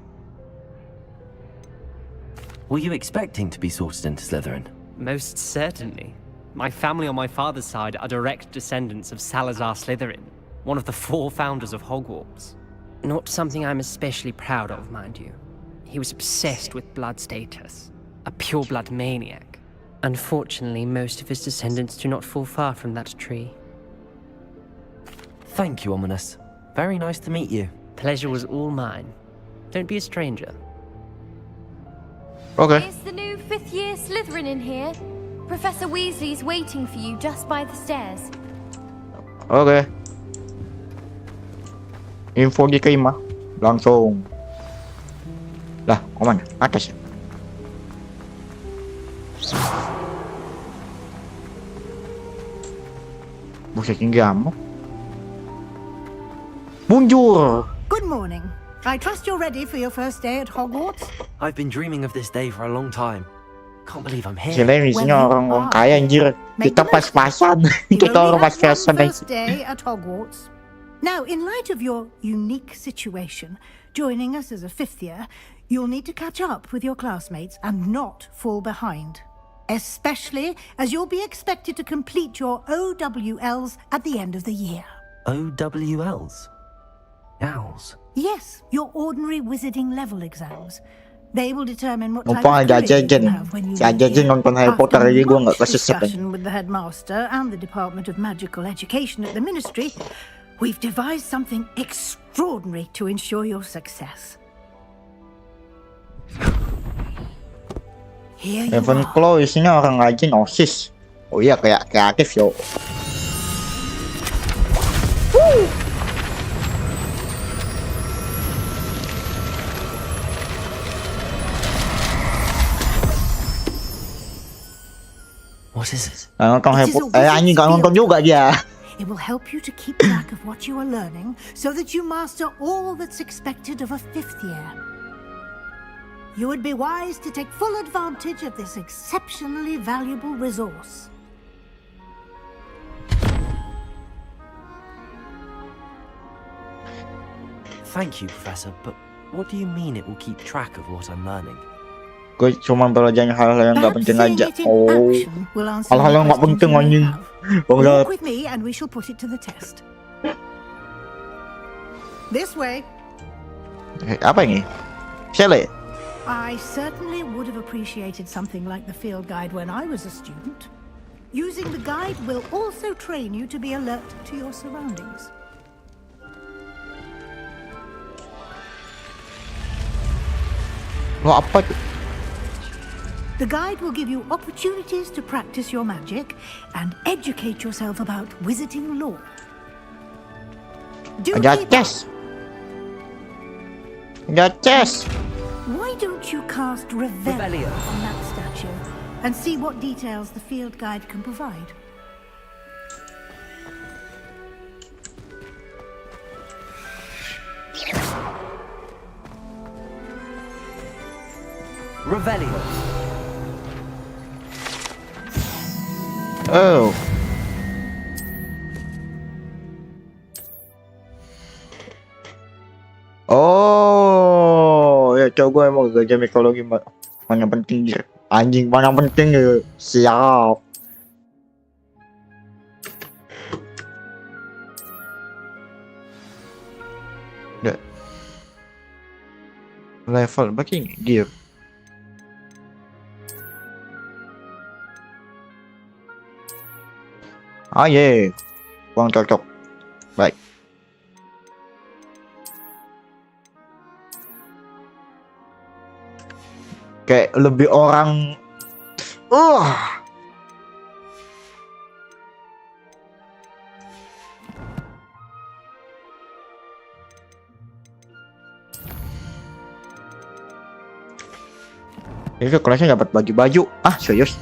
Were you expecting to be sorted into Slytherin? Most certainly. My family on my father's side are direct descendants of Salazar Slytherin, one of the 4 founders of Hogwarts. Not something I'm especially proud of, mind you. He was obsessed with blood status, a pure-blood maniac. Unfortunately, most of his descendants do not fall far from that tree. Thank you, Ominous. Very nice to meet you. Pleasure was all mine. Don't be a stranger. Okay. Is the new 5th year Slytherin in here? Professor Weasley's waiting for you just by the stairs. Oke. Info diterima. Langsung. Lah, kemana? Atas ya? Buset tinggi amat. Bonjour. Good morning. I trust you're ready for your first day at Hogwarts? I've been dreaming of this day for a long time. Can't believe I'm here. Sila isinya orang-orang kaya anjir. Kita pas-pasan. Kita orang pas-pasan. First day at Hogwarts. Now, in light of your unique situation, joining us as a 5th year, you'll need to catch up with your classmates and not fall behind. Especially as you'll be expected to complete your OWLs at the end of the year. OWLs? Owls? Yes, your ordinary wizarding level exams. They will determine what type Lupa of career you jajan. can have when you Jajan nonton Harry Potter aja gue nggak kesesep. discussion with the headmaster and the Department of Magical Education at the Ministry, we've devised something extraordinary to ensure your success. Here you Ravenclaw isinya orang rajin OSIS. Oh iya, kayak kreatif yo. What is it? Nonton anjing gak nonton juga dia. It will help you to keep track of what you are learning so that you master all that's expected of a 5th year. You would be wise to take full advantage of this exceptionally valuable resource. Thank you, Professor, but what do you mean it will keep track of what I'm learning? Gue cuma belajar hal-hal yang gak penting aja. Oh, hal-hal yang gak penting anjing. Walk with me and we shall put it to the test. This way. Apa ini? Shelley. I certainly would have appreciated something like the field guide when I was a student. Using the guide will also train you to be alert to your surroundings. Lo apa tuh? The guide will give you opportunities to practice your magic and educate yourself about wizarding lore. Do Ada keep chess. Ada chess. Why don't you cast Revelio on that statue and see what details the field guide can provide? Revelio. Oh. Oh, ya coba emang gajah mitologi mana penting dia. Anjing mana penting ya. Siap. Udah. Level bagi gear. Ah ye, kurang cocok. Baik. Kayak lebih orang. Itu kelasnya dapat bagi baju. Ah serius?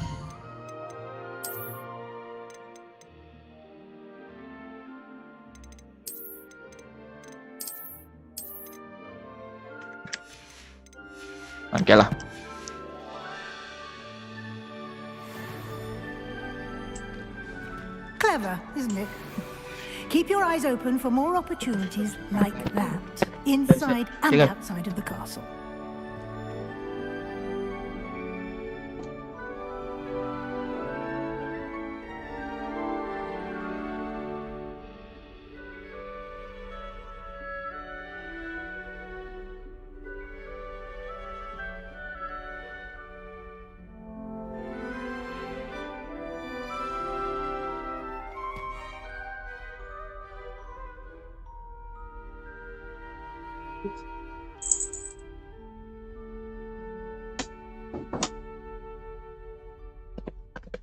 Oke lah. Clever, isn't it? Keep your eyes open for more opportunities like that, inside and outside of the castle.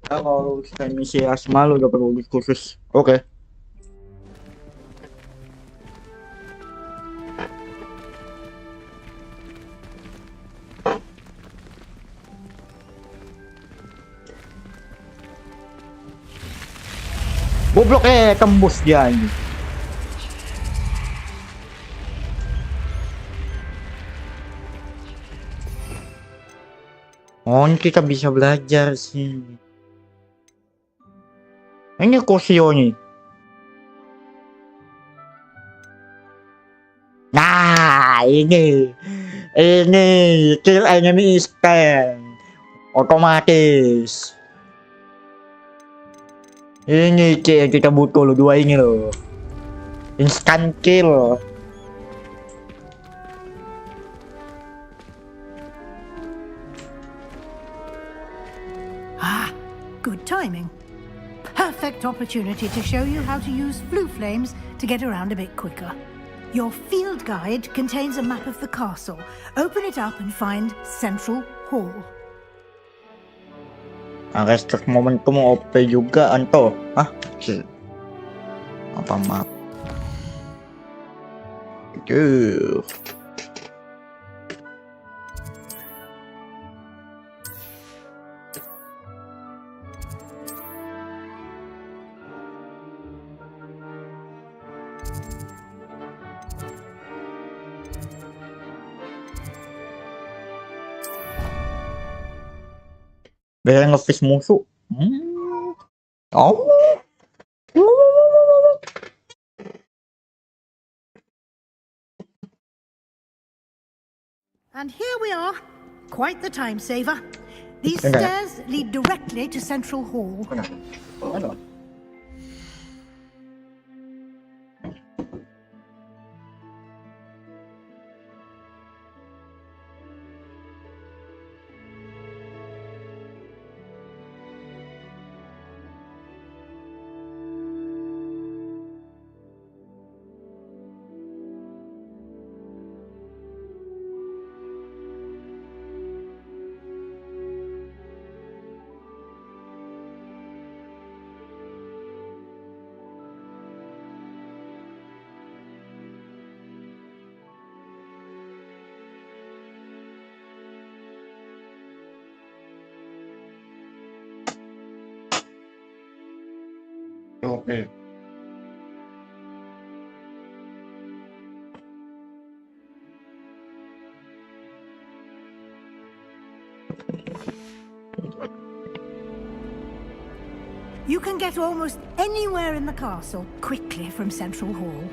Kalau kita misi asma lu dapat bonus khusus. Oke. Goblok tembus dia ini. Oh, kita bisa belajar sih. Ini Kosio nih. Nah, ini kill enemy instant, otomatis. Ini yang kita butuh lo, dua ini lo, instant kill. Ah, good timing. Perfect opportunity to show you how to use flue flames to get around a bit quicker. Your field guide contains a map of the castle. Open it up and find Central Hall. Arrested momentum OP juga Anto. Hah? Apa map? Itu. Biasanya nge-fish musuh. Oh. And here we are. Quite the time saver. These stairs lead directly to Central Hall. Okay. You can get almost anywhere in the castle quickly from Central Hall.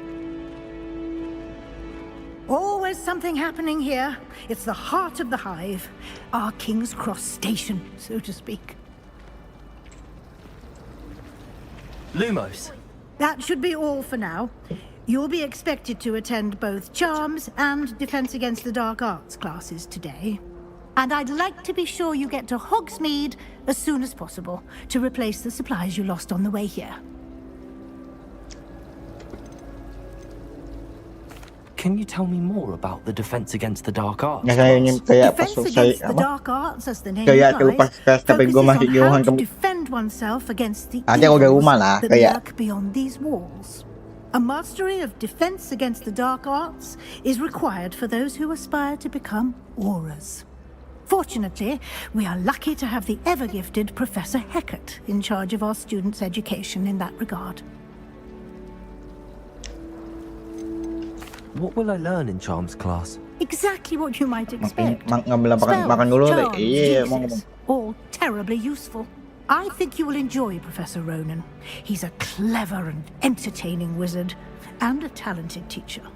Always something happening here. It's the heart of the hive. Our King's Cross station, so to speak. Lumos. That should be all for now. You'll be expected to attend both Charms and Defense Against the Dark Arts classes today. And I'd like to be sure you get to Hogsmeade as soon as possible to replace the supplies you lost on the way here. Can you tell me more about the Defense Against the Dark Arts? Defense Against the Dark Arts, as the name implies, focuses on how to defend oneself against the evils that lurk beyond these walls. A mastery of Defense Against the Dark Arts is required for those who aspire to become auras. Fortunately, we are lucky to have the ever-gifted Professor Hecat in charge of our students' education in that regard. What will I learn in Charms class? Exactly what you might expect. Makan dulu. Iya, mau ngomong. All terribly useful. I think you will enjoy Professor Ronan. He's a clever and entertaining wizard, and a talented teacher.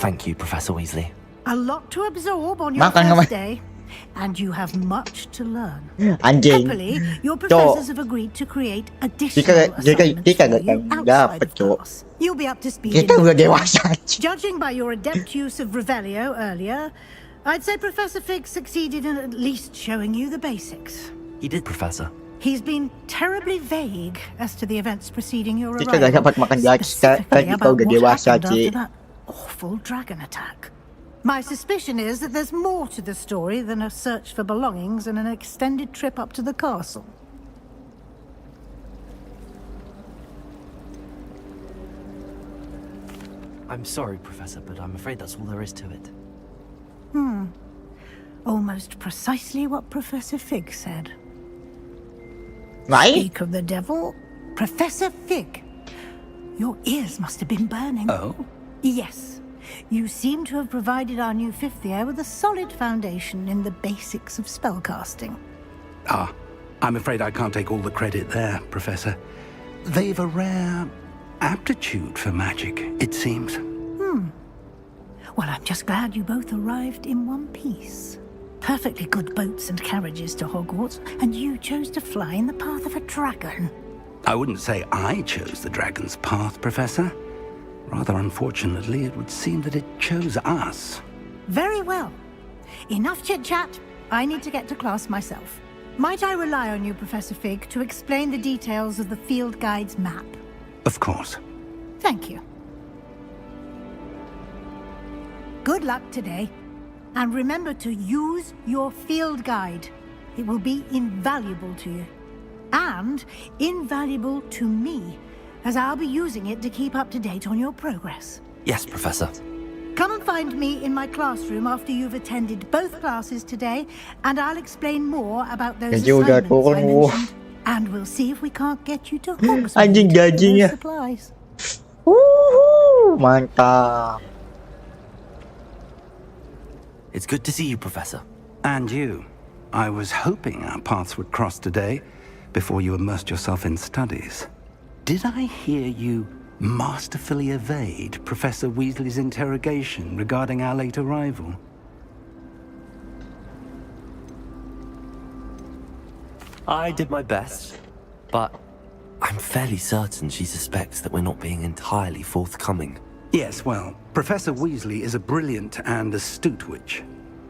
Thank you, Professor Weasley. A lot to absorb on your first day, and you have much to learn. Happily, your professors have agreed to create additional assignments for you outside of class. You'll be up to speed in Judging by your adept use of Revelio earlier, I'd say Professor Fig succeeded in at least showing you the basics. He did, Professor. He's been terribly vague as to the events preceding your arrival, specifically about what happened after that awful dragon attack. My suspicion is that there's more to the story than a search for belongings and an extended trip up to the castle. I'm sorry, Professor, but I'm afraid that's all there is to it. Almost precisely what Professor Fig said. Right? Speak of the devil, Professor Fig. Your ears must have been burning. Oh? Yes. You seem to have provided our new fifth year with a solid foundation in the basics of spellcasting. Ah, I'm afraid I can't take all the credit there, Professor. They've a rare aptitude for magic, it seems. Well, I'm just glad you both arrived in one piece. Perfectly good boats and carriages to Hogwarts, and you chose to fly in the path of a dragon. I wouldn't say I chose the dragon's path, Professor. Rather unfortunately, it would seem that it chose us. Very well. Enough chit-chat. I need to get to class myself. Might I rely on you, Professor Fig, to explain the details of the field guide's map? Of course. Thank you. Good luck today. And remember to use your field guide. It will be invaluable to you. And invaluable to me, as I'll be using it to keep up to date on your progress. Yes, Professor. Come and find me in my classroom after you've attended both classes today, and I'll explain more about those juga assignments I turun. mentioned. And we'll see if we can't get you to Hogsmeade Anjing for gajinya. those supplies. Mantap. It's good to see you, Professor. And you. I was hoping our paths would cross today, before you immersed yourself in studies. Did I hear you masterfully evade Professor Weasley's interrogation regarding our late arrival? I did my best, but I'm fairly certain she suspects that we're not being entirely forthcoming. Yes, well, Professor Weasley is a brilliant and astute witch.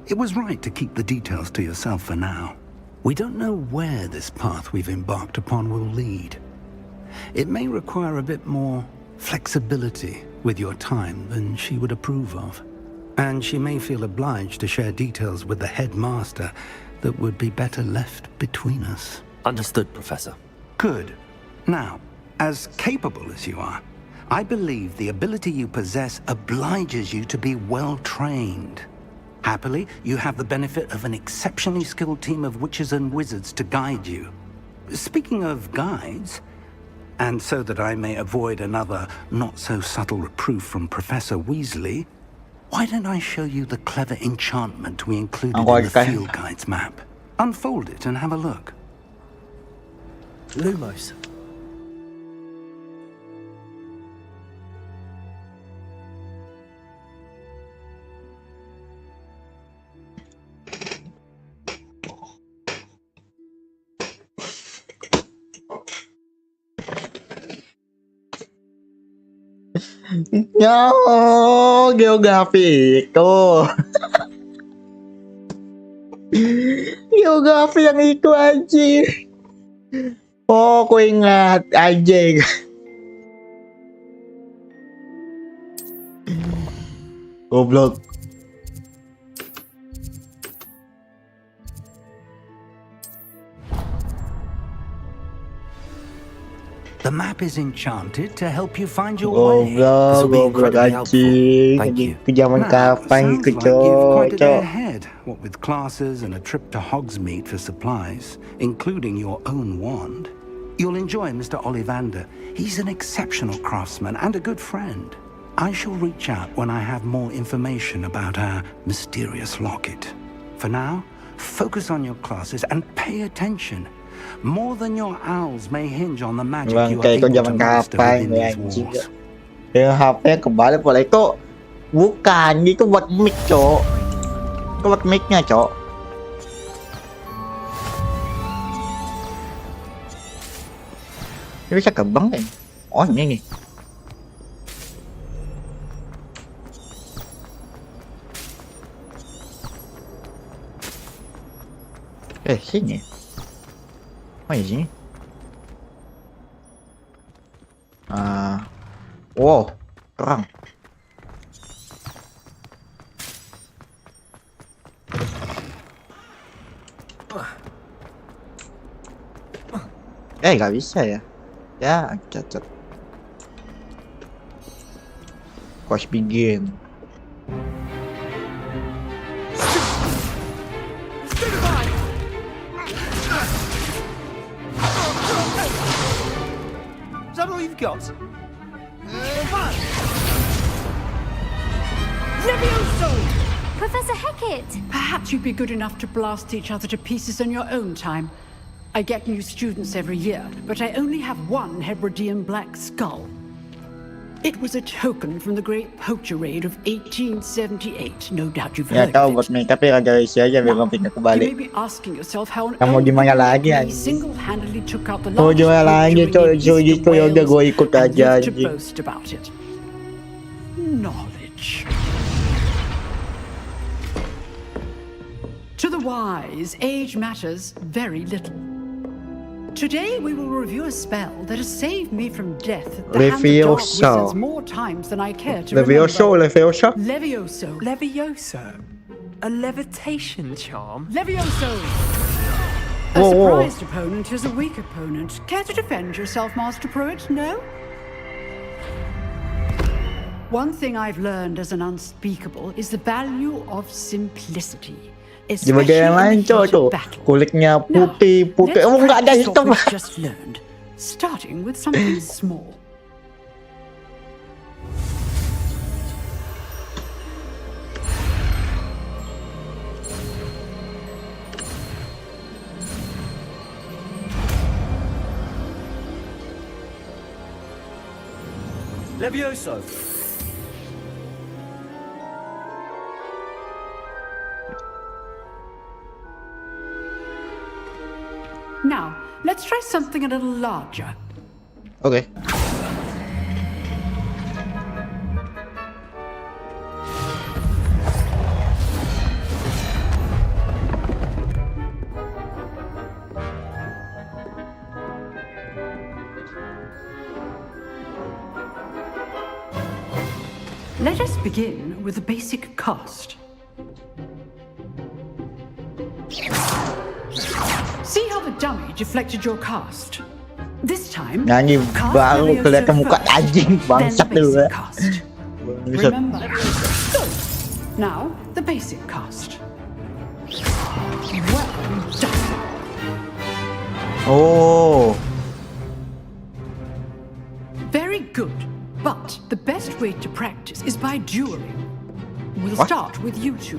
It was right to keep the details to yourself for now. We don't know where this path we've embarked upon will lead. It may require a bit more flexibility with your time than she would approve of. And she may feel obliged to share details with the headmaster that would be better left between us. Understood, Professor. Good. Now, as capable as you are, I believe the ability you possess obliges you to be well-trained. Happily, you have the benefit of an exceptionally skilled team of witches and wizards to guide you. Speaking of guides, and so that I may avoid another not-so-subtle reproof from Professor Weasley, why don't I show you the clever enchantment we included in the field guide's map? Unfold it and have a look. Lumos. No, geografi itu. Geografi yang itu anjing. Oh, aku ingat anjing. Goblok. The map is enchanted to help you find your way. Goblok anjing. Ke zaman kapan ke Quite a day cok. ahead, what with classes and a trip to Hogsmeade for supplies, including your own wand. You'll enjoy Mr. Ollivander. He's an exceptional craftsman and a good friend. I shall reach out when I have more information about our mysterious locket. For now, focus on your classes and pay attention. More than your owls may hinge on the magic you are able to master within these walls. Yang HP kebalik pula itu bukan itu buat mic cok. Itu buat mic-nya cok. Ini bisa kebang kan? Oh ini nih. Sini. Oh di sini. Wow, terang. Gak bisa ya. Ya, cacat. Course begin. Is that all you've got? Levioso! Professor Hecat! Perhaps you'd be good enough to blast each other to pieces in your own time. I get new students every year, but I only have one Hebridean black skull. It was a token from the Great Poacher Raid of 1878. No doubt you've heard tahu of buat make tapi raga isi aja biar pindah ke it. You balik. may be asking yourself how on Kamu di mana lagi he anjing? single-handedly took out the Mau di mana lagi cok? Itu ya udah gue ikut and aja lived to anjing. boast about it. Knowledge. To the wise, age matters very little. Today we will review a spell that has saved me from death at the hands of dark wizards more times than I care to Levioso. Levioso. Levioso? A levitation charm? Levioso! A Whoa, whoa. surprised opponent is a weak opponent. Care to defend yourself, Master Pruitt? No? One thing I've learned as an unspeakable is the value of simplicity. Di bagian yang lain tuh, kulitnya putih. Oh, nggak ada hitam. Just learned, starting with something small. Levioso. Now, let's try something a little larger. Okay. Let us begin with the basic cast. See how the dummy deflected your cast? This time, Nyanyi cast baru Levioso kelihatan muka first, anjing then bangsat the dulu basic ya. cast. Bangsat. Remember. Good. Now, the basic cast. Well done. Oh. Very good. But the best way to practice is by dueling. We'll What? start with you two.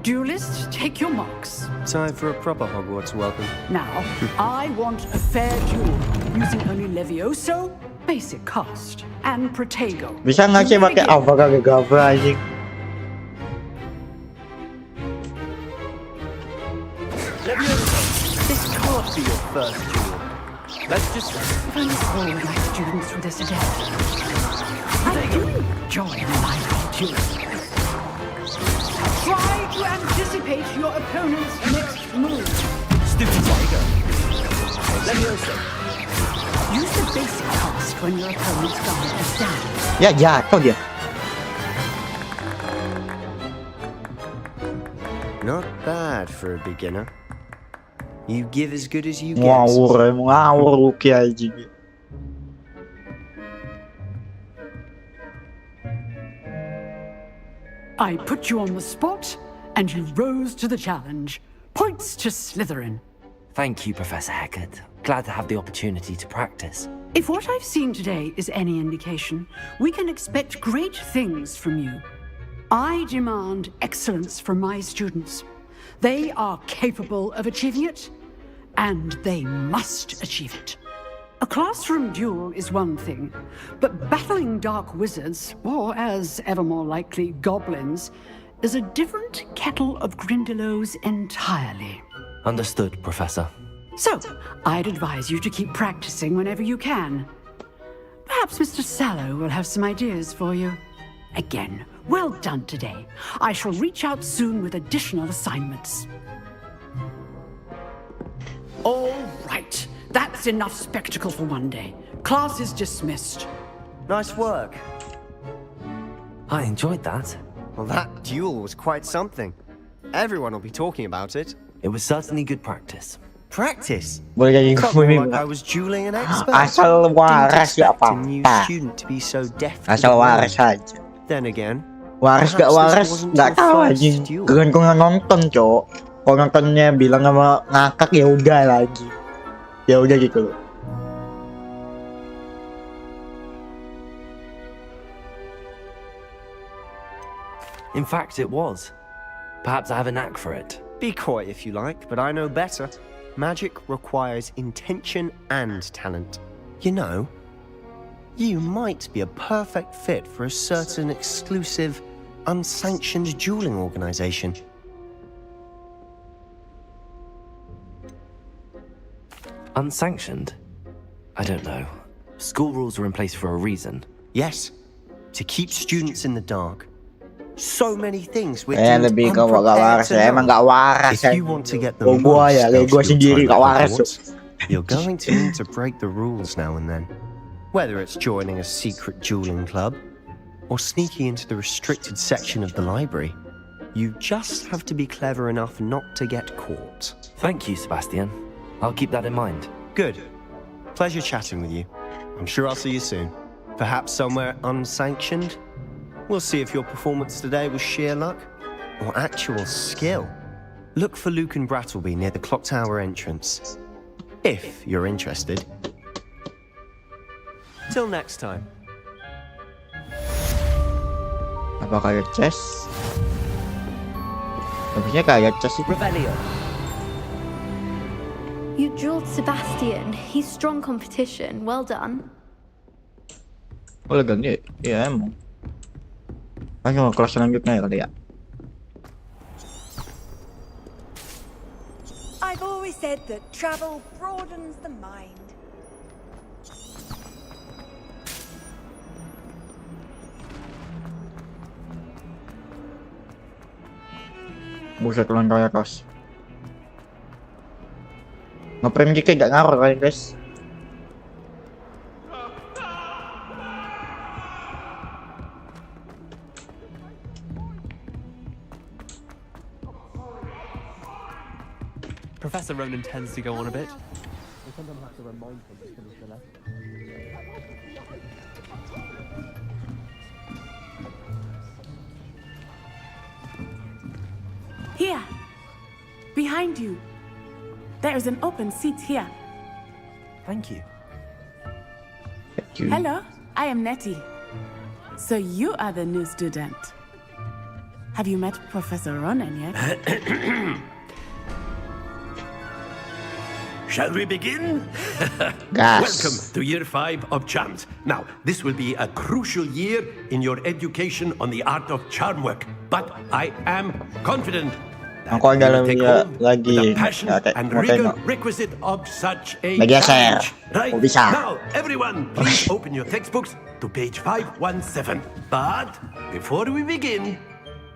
Duelists, take your marks. Time for a proper Hogwarts welcome. Now, I want a fair duel, using only Levioso, basic cast, and Protego. Bisa nggak sih pakai apa kagak gabra anjing? This can't be your first duel. Let's just... If only all of my students were this adept. I do enjoy my duel. Try to anticipate your opponent's next move. Stupid tiger. Levioso. Use the basic cast when your opponent's guard is down. Ya jatuh dia. Not bad for a beginner. You give as good as you get. Ngawur Ruki anjing. I put you on the spot, and you rose to the challenge. Points to Slytherin. Thank you, Professor Hecat. Glad to have the opportunity to practice. If what I've seen today is any indication, we can expect great things from you. I demand excellence from my students. They are capable of achieving it, and they must achieve it. A classroom duel is one thing, but battling dark wizards, or as ever more likely, goblins, is a different kettle of Grindylows entirely. Understood, Professor. So, I'd advise you to keep practicing whenever you can. Perhaps Mr. Sallow will have some ideas for you. Again, well done today. I shall reach out soon with additional assignments. All right. That's enough spectacle for one day. Class is dismissed. Nice work. I enjoyed that. Well, that duel was quite something. Everyone will be talking about it. It was certainly good practice. Practice? Boleh jadi Felt gue more like I was dueling an expert. Asal waras gak Didn't expect a new apa-apa. student to be so deft. Asal waras aja. Then again, Waras gak waras gak tahu anjing. Tergantung nonton, Cok. Kalau nontonnya bilang sama ngakak ya udah lagi. Ya udah gitu loh. In fact, it was. Perhaps I have a knack for it. be coy if you like, but I know better. Magic requires intention and talent. You know, you might be a perfect fit for a certain exclusive, unsanctioned dueling organization. Unsanctioned? I don't know. School rules are in place for a reason. Yes, to keep students in the dark. So many things we're lebih ke gak waras ya, emang gak waras if ya. you want to get the Gua ya, most gua out of your sendiri time gak at waras tuh. Hogwarts, you're going to need to break the rules now and then. Whether it's joining a secret dueling club, or sneaking into the restricted section of the library, you just have to be clever enough not to get caught. Thank you, Sebastian. I'll keep that in mind. Good. Pleasure chatting with you. I'm sure I'll see you soon. Perhaps somewhere unsanctioned? We'll see if your performance today was sheer luck or actual skill. Look for Luke and Brattleby near the clock tower entrance. If you're interested. Till next time. Apa kayak chess? Bagusnya kayak chess itu. Rebellion. You drilled Sebastian. He's strong competition. Well done. Oh legenda ya emang. Ayo kelas selanjutnya ya kali ya. I've always said that travel broadens the mind. Buset lan kayak kelas. Ngeprem dikit gak ngaruh kali guys. Professor Ronan tends to go on a bit. We sometimes have to remind him to finish the lesson. Here, behind you. There is an open seat here. Thank you. Hello, I am Nettie. So you are the new student. Have you met Professor Ronan yet? Shall we begin? Yes. Welcome to year 5 of charms. Now, this will be a crucial year in your education on the art of charm work. But I am confident that Aku you will dalam take ya home lagi the passion and rigor tengok. requisite of such a Mediashare. challenge. Right? Oh, bisa. Now, everyone, please open your textbooks to page 517. But before we begin,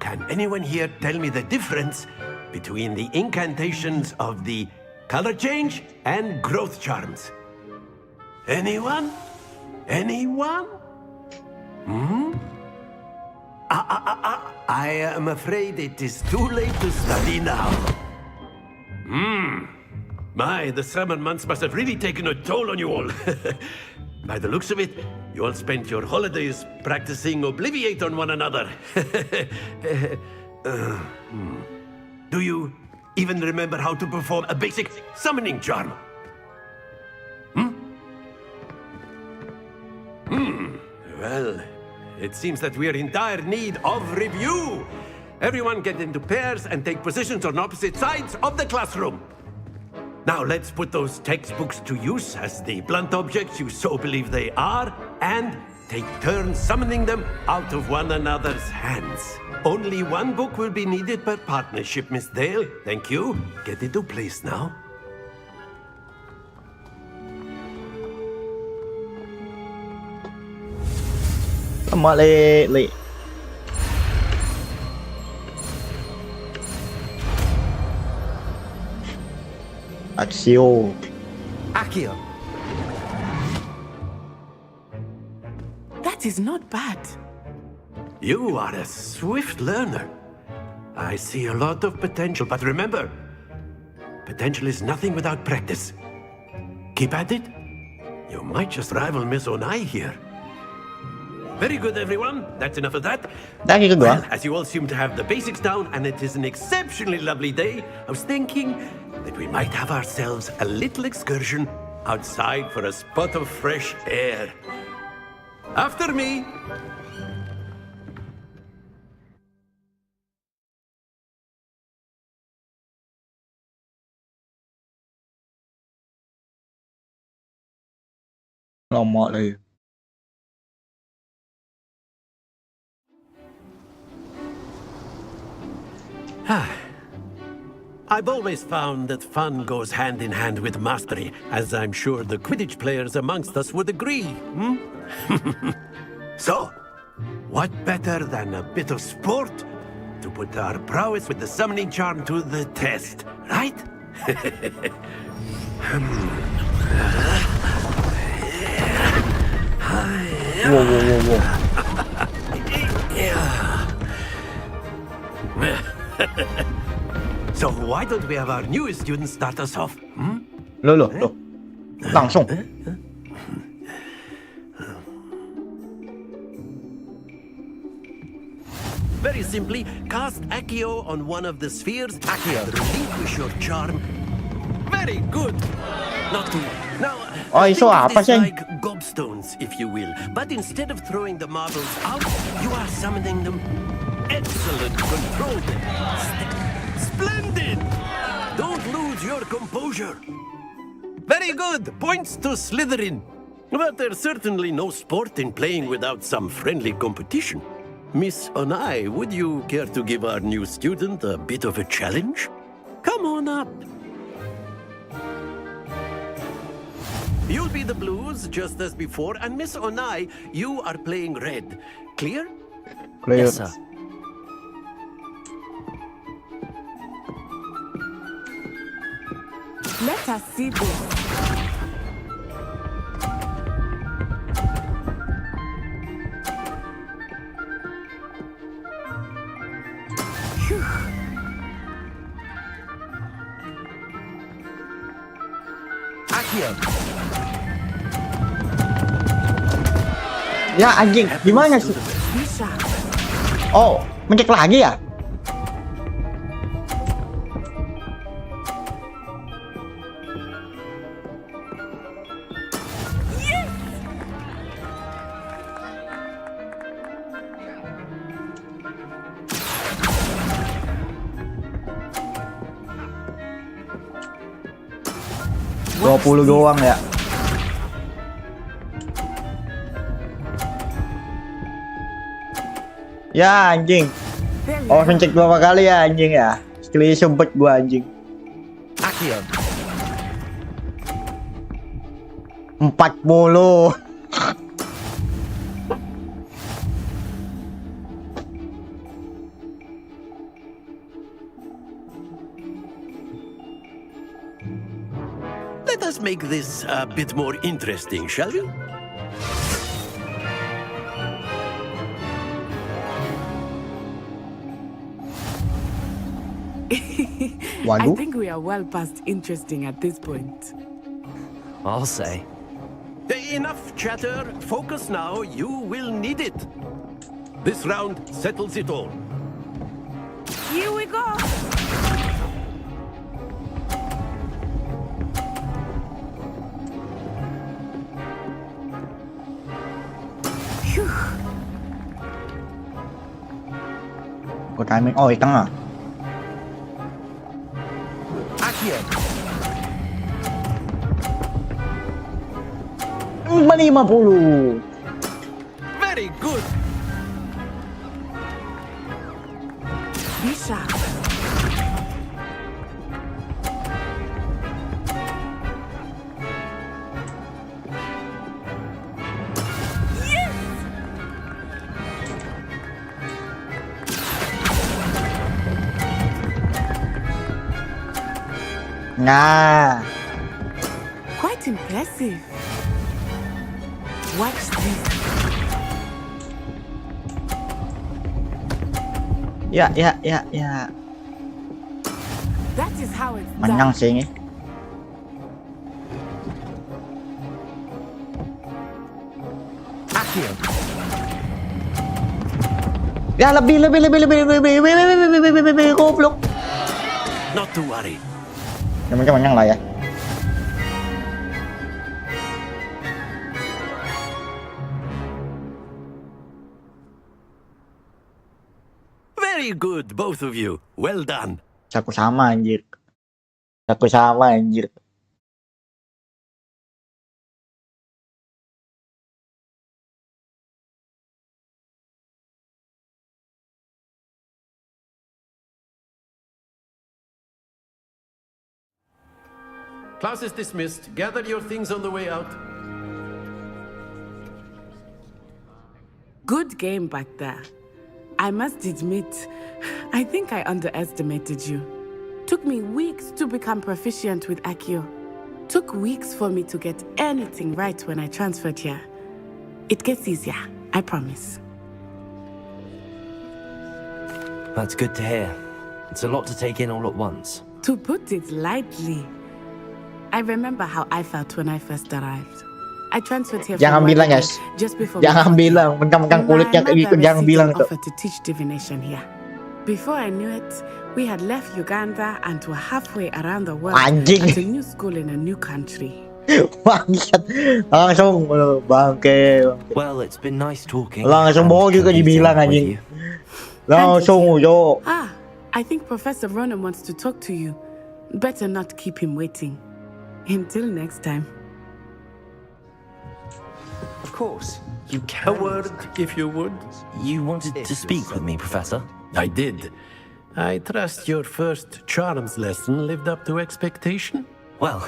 can anyone here tell me the difference between the incantations of the color change and growth charms? Anyone? Anyone? I am afraid it is too late to study now. My, the summer months must have really taken a toll on you all. By the looks of it, you all spent your holidays practicing Obliviate on one another. Do you even remember how to perform a basic summoning charm? Well, it seems that we are in dire need of review. Everyone get into pairs and take positions on opposite sides of the classroom. Now let's put those textbooks to use as the blunt objects you so believe they are, and take turns summoning them out of one another's hands. Only one book will be needed per partnership, Miss Dale. Thank you. Get into place now. Mak le. Axio. Accio. That is not bad. You are a swift learner. I see a lot of potential, but remember, potential is nothing without practice. Keep at it. You might just rival Miss Onai here. Very good, everyone. That's enough of that. Well, as you all seem to have the basics down, and it is an exceptionally lovely day, I was thinking that we might have ourselves a little excursion outside for a spot of fresh air. After me. Lama lagi. I've always found that fun goes hand in hand with mastery, as I'm sure the Quidditch players amongst us would agree. So, what better than a bit of sport to put our prowess with the summoning charm to the test, right? So why don't we have our newest student start us off? Loh. Langsung. Very simply, cast Accio on one of the spheres. Accio, relinquish your charm. Very good. Not too. Now, Oh, think iso of apa this sih? like gobstones, if you will. But instead of throwing the marbles out, you are summoning them. Excellent. Control them. Splendid. Don't lose your composure. Very good. Points to Slytherin. But there's certainly no sport in playing without some friendly competition. Miss Onai, would you care to give our new student a bit of a challenge? Come on up. You'll be the blues, just as before, and Miss Onai, you are playing red. Clear? Clear. Yes, sir. Let us see this. Accio. Ya anjing, gimana sih? Bisa. Oh, mencek lagi ya? Yes. 20 doang ya. Ya anjing. Oh, mencek berapa kali ya anjing ya? Sekali sempet gua anjing. Accio. 40. Let us make this a bit more interesting, shall we? I think we are well past interesting at this point. I'll say. Enough chatter. Focus now. You will need it. This round settles it all. Here we go. Có timing. Oh, tengah. Accio. 50. Very good. Bisa. Nah. Quite impressive. Watch this. Ya. That is how it's Menang done. sih ini. Accio. Ya lebih goblok. Not to worry. Yang penting menang lah ya. Very good, both of you. Well done. Aku sama anjir. Class is dismissed. Gather your things on the way out. Good game back there. I must admit, I think I underestimated you. Took me weeks to become proficient with Accio. Took weeks for me to get anything right when I transferred here. It gets easier, I promise. That's good to hear. It's a lot to take in all at once. To put it lightly, I remember how I felt when I first arrived. I transferred here Jangan from bilang, Waifu guys. just before Jangan we got bilang, here. mentang-mentang My kulitnya mother ikut, jangan received bilang an tuh. offer to teach divination here. Before I knew it, we had left Uganda and were halfway around the world Anjing. at a new school in a new country. Bangsat. Langsung bangke. Well, it's been nice talking. Langsung and bohong juga competing dibilang with anjing. you. Langsung jo. Ah, I think Professor Ronan wants to talk to you. Better not keep him waiting. Until next time. Of course, you A can. word, if you would. You wanted to speak with me, Professor? I did. I trust your first charms lesson lived up to expectation. Well,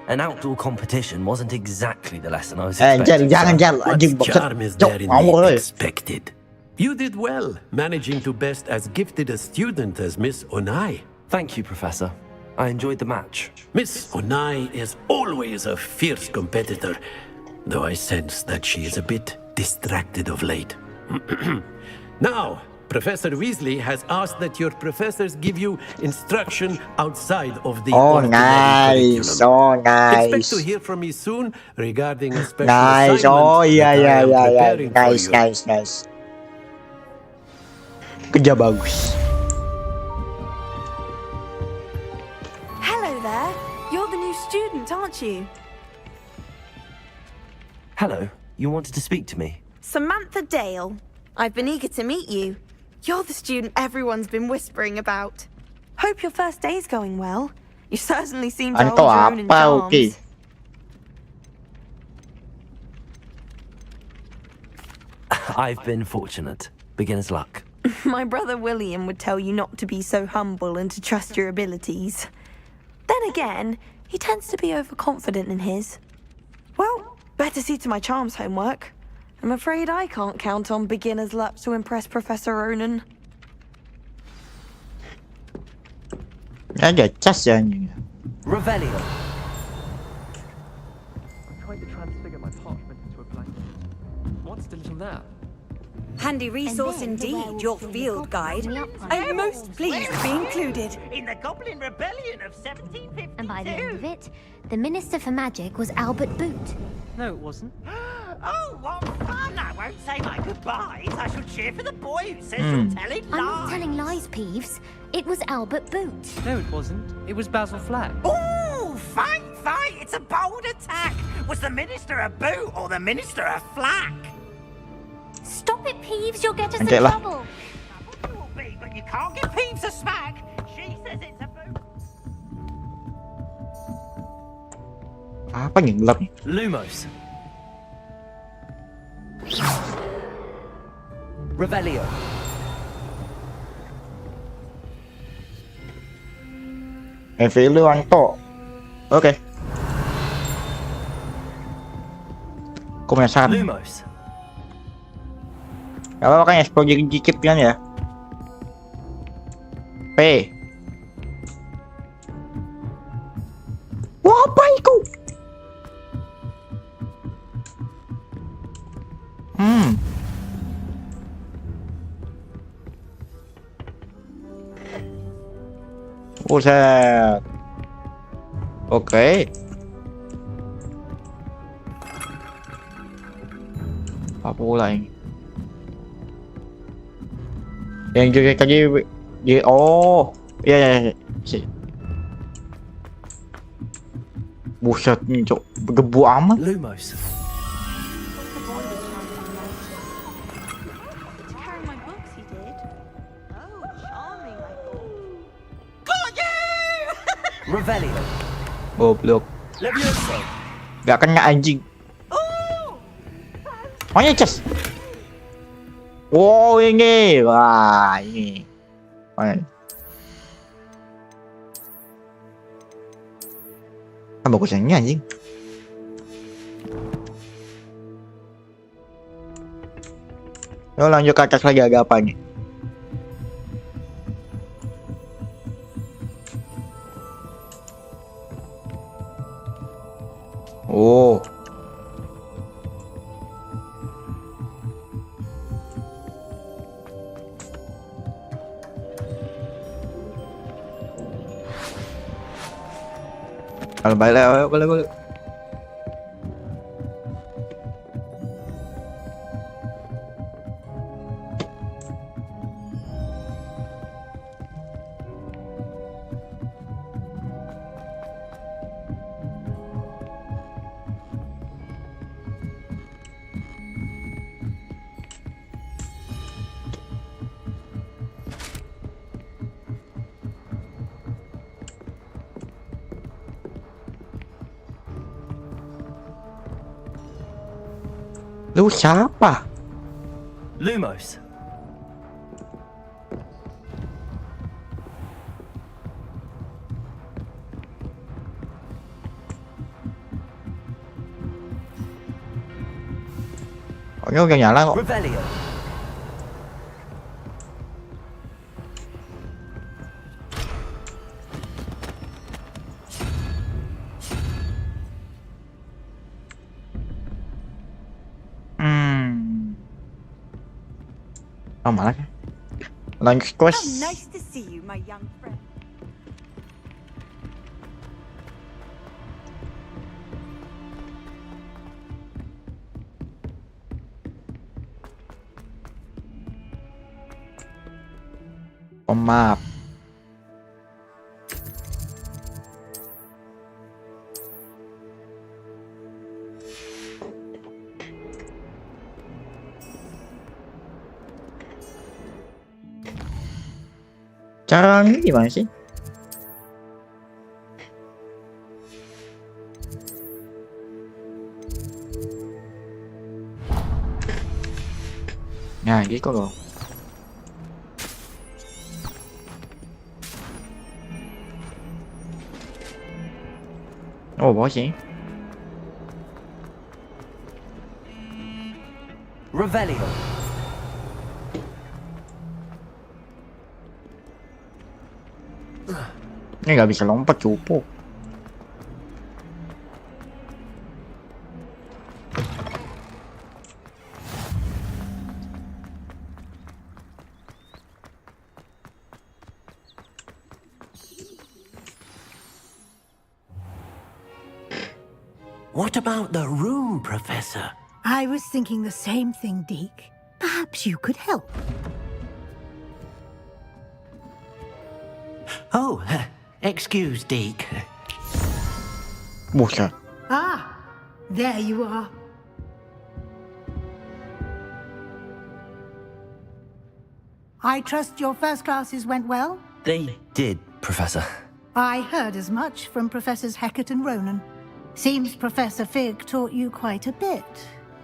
an outdoor competition wasn't exactly the lesson I was Jal, expecting. jangan Jal, What anjing bangsat. charm is Jo, there in ngawur the euy. expected? You did well, managing to best as gifted a student as Miss Onai. Thank you, Professor. I enjoyed the match. Miss Onai is always a fierce competitor, though I sense that she is a bit distracted of late. Now, Professor Weasley has asked that your professors give you instruction outside of the Oh, ordinary nice. curriculum. Oh, nice. Expect to hear from me soon regarding a special Nice. assignment Oh, iya, that I iya, am iya, iya. preparing for Nice, you. nice, nice. Kerja bagus. Hello there. You're the new student, aren't you? Hello, you wanted to speak to me? Samantha Dale. I've been eager to meet you. You're the student everyone's been whispering about. Hope your first day's going well. You certainly seem to hold Anto your own in apa, charms. oke. I've been fortunate. Beginner's luck. My brother William would tell you not to be so humble and to trust your abilities. Then again, he tends to be overconfident in his. Well, better see to my charms homework. I'm afraid I can't count on beginner's luck to impress Professor Ronan. Ada cas ya anjing. Revelio. Trying to transfigure my parchment into a blanket. What's the little now? Handy resource indeed, your field guide. I'm most pleased to be included. In the Goblin Rebellion of 1752. And by the end of it, the Minister for Magic was Albert Boot. No, it wasn't. Oh, what fun! I won't say my goodbyes. I shall cheer for the boy who says you're telling lies. I'm not telling lies, Peeves. It was Albert Boot. No, it wasn't. It was Basil Flack. Ooh, fight! It's a bold attack. Was the Minister a boot or the Minister a flack? Stop it, Peeves. You'll get us in Okay lah. trouble. It will be, but you can't give Peeves a smack. She says it's a boot. Apa nih gelap nih? Lumos. Revelio. Evelu Anto. Oke. Aku penasaran. Lumos. Gak apa-apa kan explore dikit kan ya. P. Wah, apa itu? Buset. Oke. Apa pula ini? Yang juga tadi oh, iya. Buset nih, Cok. Bergebu amat. Lumos. Carry my books, he did. Oh, charming, I thought. Got you! Revelio. Goblok. Levioso. Gak kena anjing. Mana cas? Wow, ini. Wah, ini. Mana? Kan bagus yang ini anjing. Yo, lanjut ke atas lagi, agak apa nih? Oh. Kalau balik, balik. Lu siapa? Lumos. Ini udah nyala kok. Revelio. Oh malah lanjut quest. Nice to see you, my young friend. Pemap. Cara ini gimana sih? Nah, gitu loh. Oh, bawah sih. Revelio. Ini nggak bisa lompat, cupu. What about the room, Professor? I was thinking the same thing, Deke. Perhaps you could help. Oh, excuse, Deke. Buset. Ah, there you are. I trust your first classes went well? They did, Professor. I heard as much from Professors Hecat and Ronan. Seems Professor Fig taught you quite a bit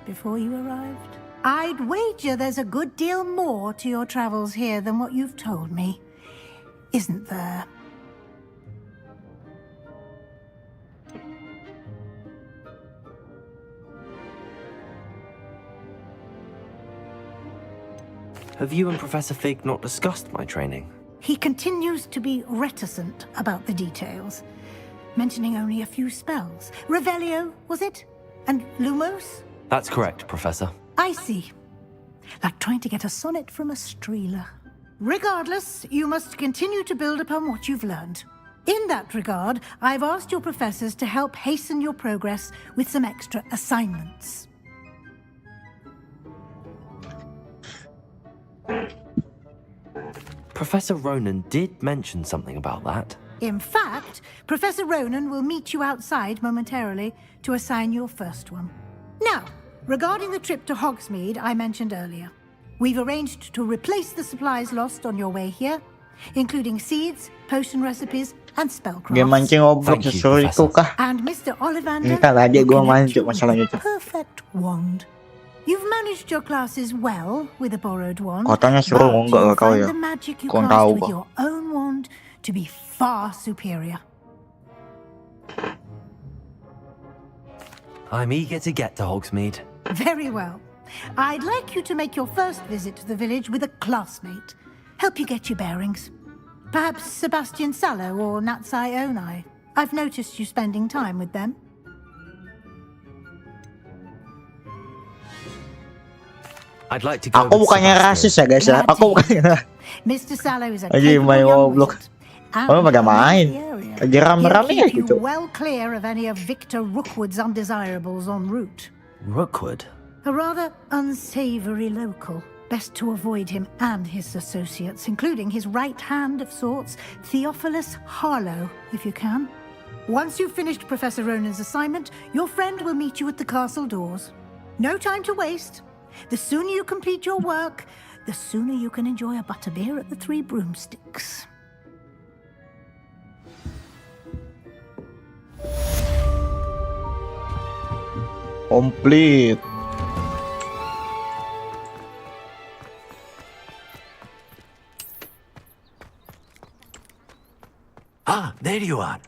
before you arrived. I'd wager there's a good deal more to your travels here than what you've told me. Isn't there? Have you and Professor Fig not discussed my training? He continues to be reticent about the details, mentioning only a few spells. Revelio, was it? And Lumos? That's correct, Professor. I see. Like trying to get a sonnet from a streeler. Regardless, you must continue to build upon what you've learned. In that regard, I've asked your professors to help hasten your progress with some extra assignments. Professor Ronan did mention something about that. In fact, Professor Ronan will meet you outside momentarily to assign your first one. Now, regarding the trip to Hogsmeade I mentioned earlier, we've arranged to replace the supplies lost on your way here, including seeds, potion recipes, and spellcrafts. Dia mancing obrol sesuatu itu kah? And Mr. Ollivander Ini kan aja gua will connect mancing you with masalahnya the itu. perfect wand. You've managed your classes well with a borrowed wand, Katanya suruh but enggak you'll kau find ya. the magic you Kau cast tahu with kok. your own wand to be far superior. I'm eager to get to Hogsmeade. Very well. I'd like you to make your first visit to the village with a classmate. Help you get your bearings. Perhaps Sebastian Sallow or Natsai Onai. I've noticed you spending time with them. I'd like to go Aku with bukannya Sebastian. rasis ya guys ya. Aku bukannya. Mr. Sallow is a Lagi capable main young goblok. wizard. And Oh, pada well known main. in the area. Lagi He'll rame-rame keep gitu, you Cuk. well clear of any of Victor Rookwood's undesirables en route. Rookwood? A rather unsavory local. Best to avoid him and his associates, including his right hand of sorts, Theophilus Harlow, if you can. Once you've finished Professor Ronan's assignment, your friend will meet you at the castle doors. No time to waste. The sooner you complete your work, the sooner you can enjoy a butterbeer at the Three Broomsticks. Complete. Ah, there you are.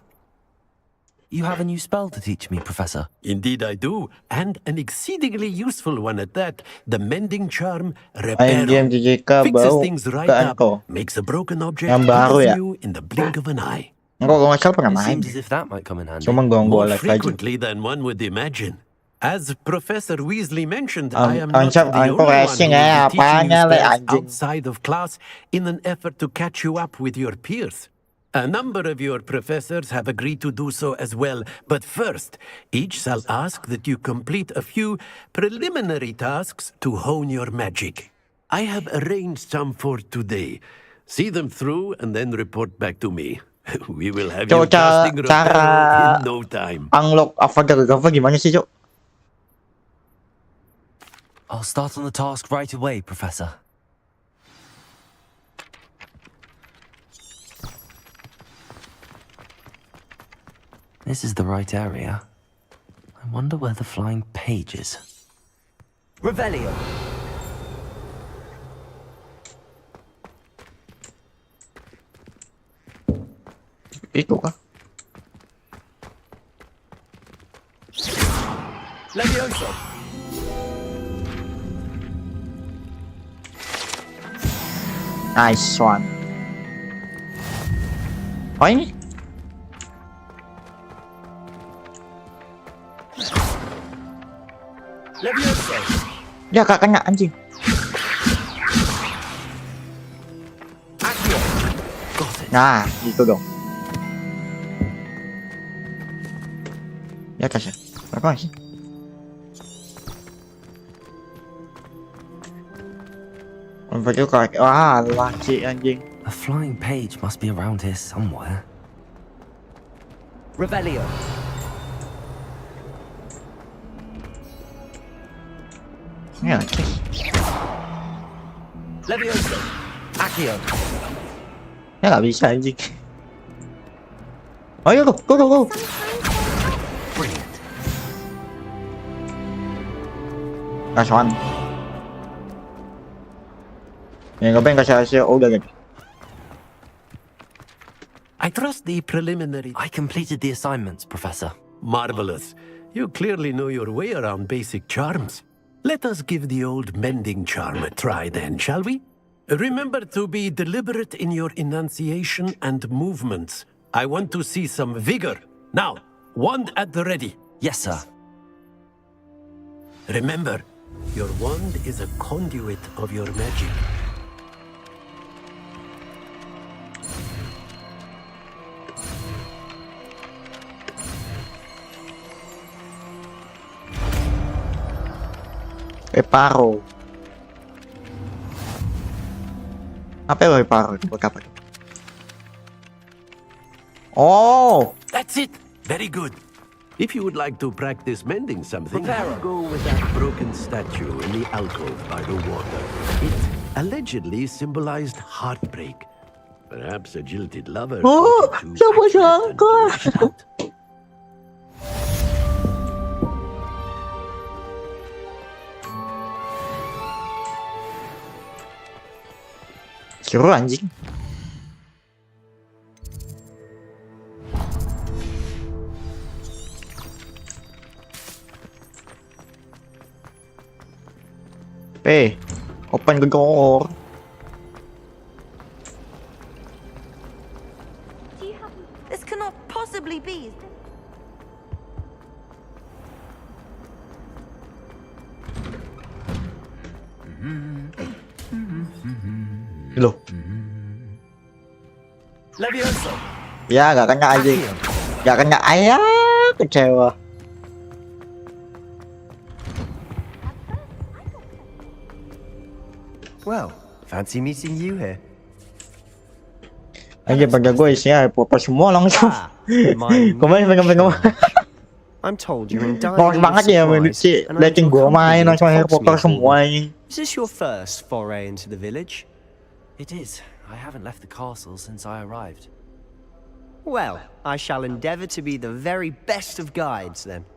You have a new spell to teach me, Professor. Indeed I do, and an exceedingly useful one at that. The mending charm, Reparo. Game JJK Fixes bau things right bukaan up, ko. makes a broken object Yang baru as ya? new in the blink of an eye. Enggak, kalau nggak salah pernah It main. seems as if that might come in handy. Cuma ganggu More live aja. frequently than one would imagine. As Professor Weasley mentioned, I am not Ancam the only one who racing will ya, be teaching you apanya le spells anjing. outside of class in an effort to catch you up with your peers. A number of your professors have agreed to do so as well, but first, each shall ask that you complete a few preliminary tasks to hone your magic. I have arranged some for today. See them through and then report back to me. We will have you Cok, casting Reparo cara in no time. unlock avatar gimana sih, Cok? I'll start on the task right away, Professor. This is the right area. I wonder where the flying page is. Revelio. Itu kah? Levioso. Nice one. Oh ini? Levioso. Ya kak kena anjing. Accio. Nah, gitu dong. Ya kasih. Apa sih? Betul kak. Wah, laci anjing. A flying page must be around here somewhere. Revelio. Ya, Levioso. Accio. ya nggak bisa anjing. Ayo go. Brilliant. Kasuan. Ya ngapain kasih udah gitu. I trust the preliminary... I completed the assignments, Professor. Marvelous. You clearly know your way around basic charms. Let us give the old mending charm a try then, shall we? Remember to be deliberate in your enunciation and movements. I want to see some vigor. Now, wand at the ready. Yes, sir. Remember, your wand is a conduit of your magic. Reparo. Apa ya reparo itu buat apa? Oh, That's it. Very good. If you would like to practice mending something, Reparo. go with that broken statue in the alcove by the water. It allegedly symbolized heartbreak. Perhaps a jilted lover. Oh, thought it too siapa accurate and sangka? lashed out. seru anjing. Open the door. This cannot possibly be. Loh, Levioso. Ya gak kena aja. Gak kena ayah, kecewa. Well, fancy meeting you here. Aja pada gue isinya foto semua langsung. Kemarin pengen. I'm told you're in dire Bagus need of banget ya supplies, sih, and I liatin need gue your main company langsung to air Fox foto me semua for ini. Is this your first foray into the village? It is. I haven't left the castle since I arrived. Well, I shall endeavour to be the very best of guides then.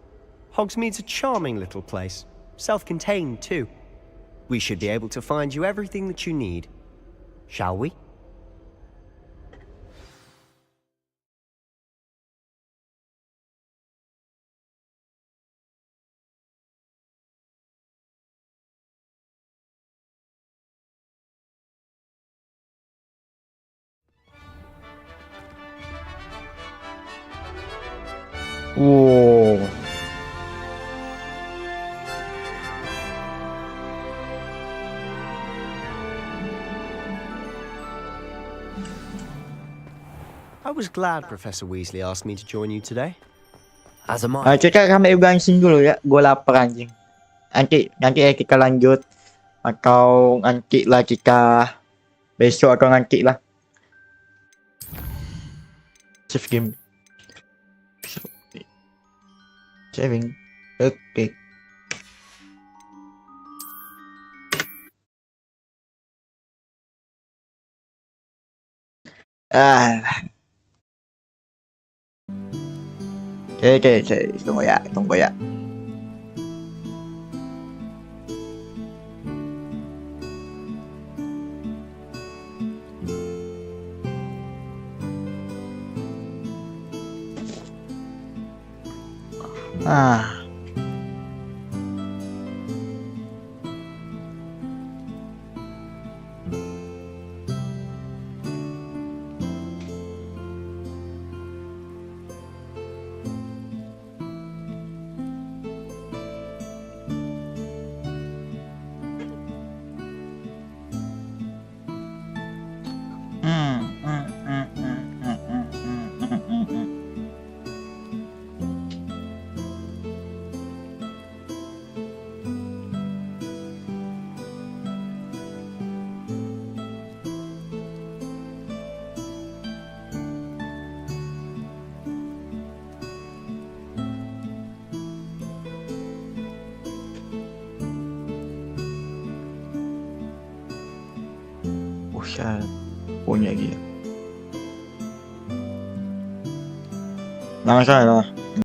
Hogsmeade's a charming little place, self-contained too. We should be able to find you everything that you need. Shall we? Wow. I was glad Professor Weasley asked me to join you today. As am I. Kita sampai gansing dulu ya. Gue lapar anjing. Nanti kita lanjut atau nanti lah kita besok atau nanti lah. Save game. Saving. Oke. Oke, tunggu ya. Buset, punya dia. Nah, masalah.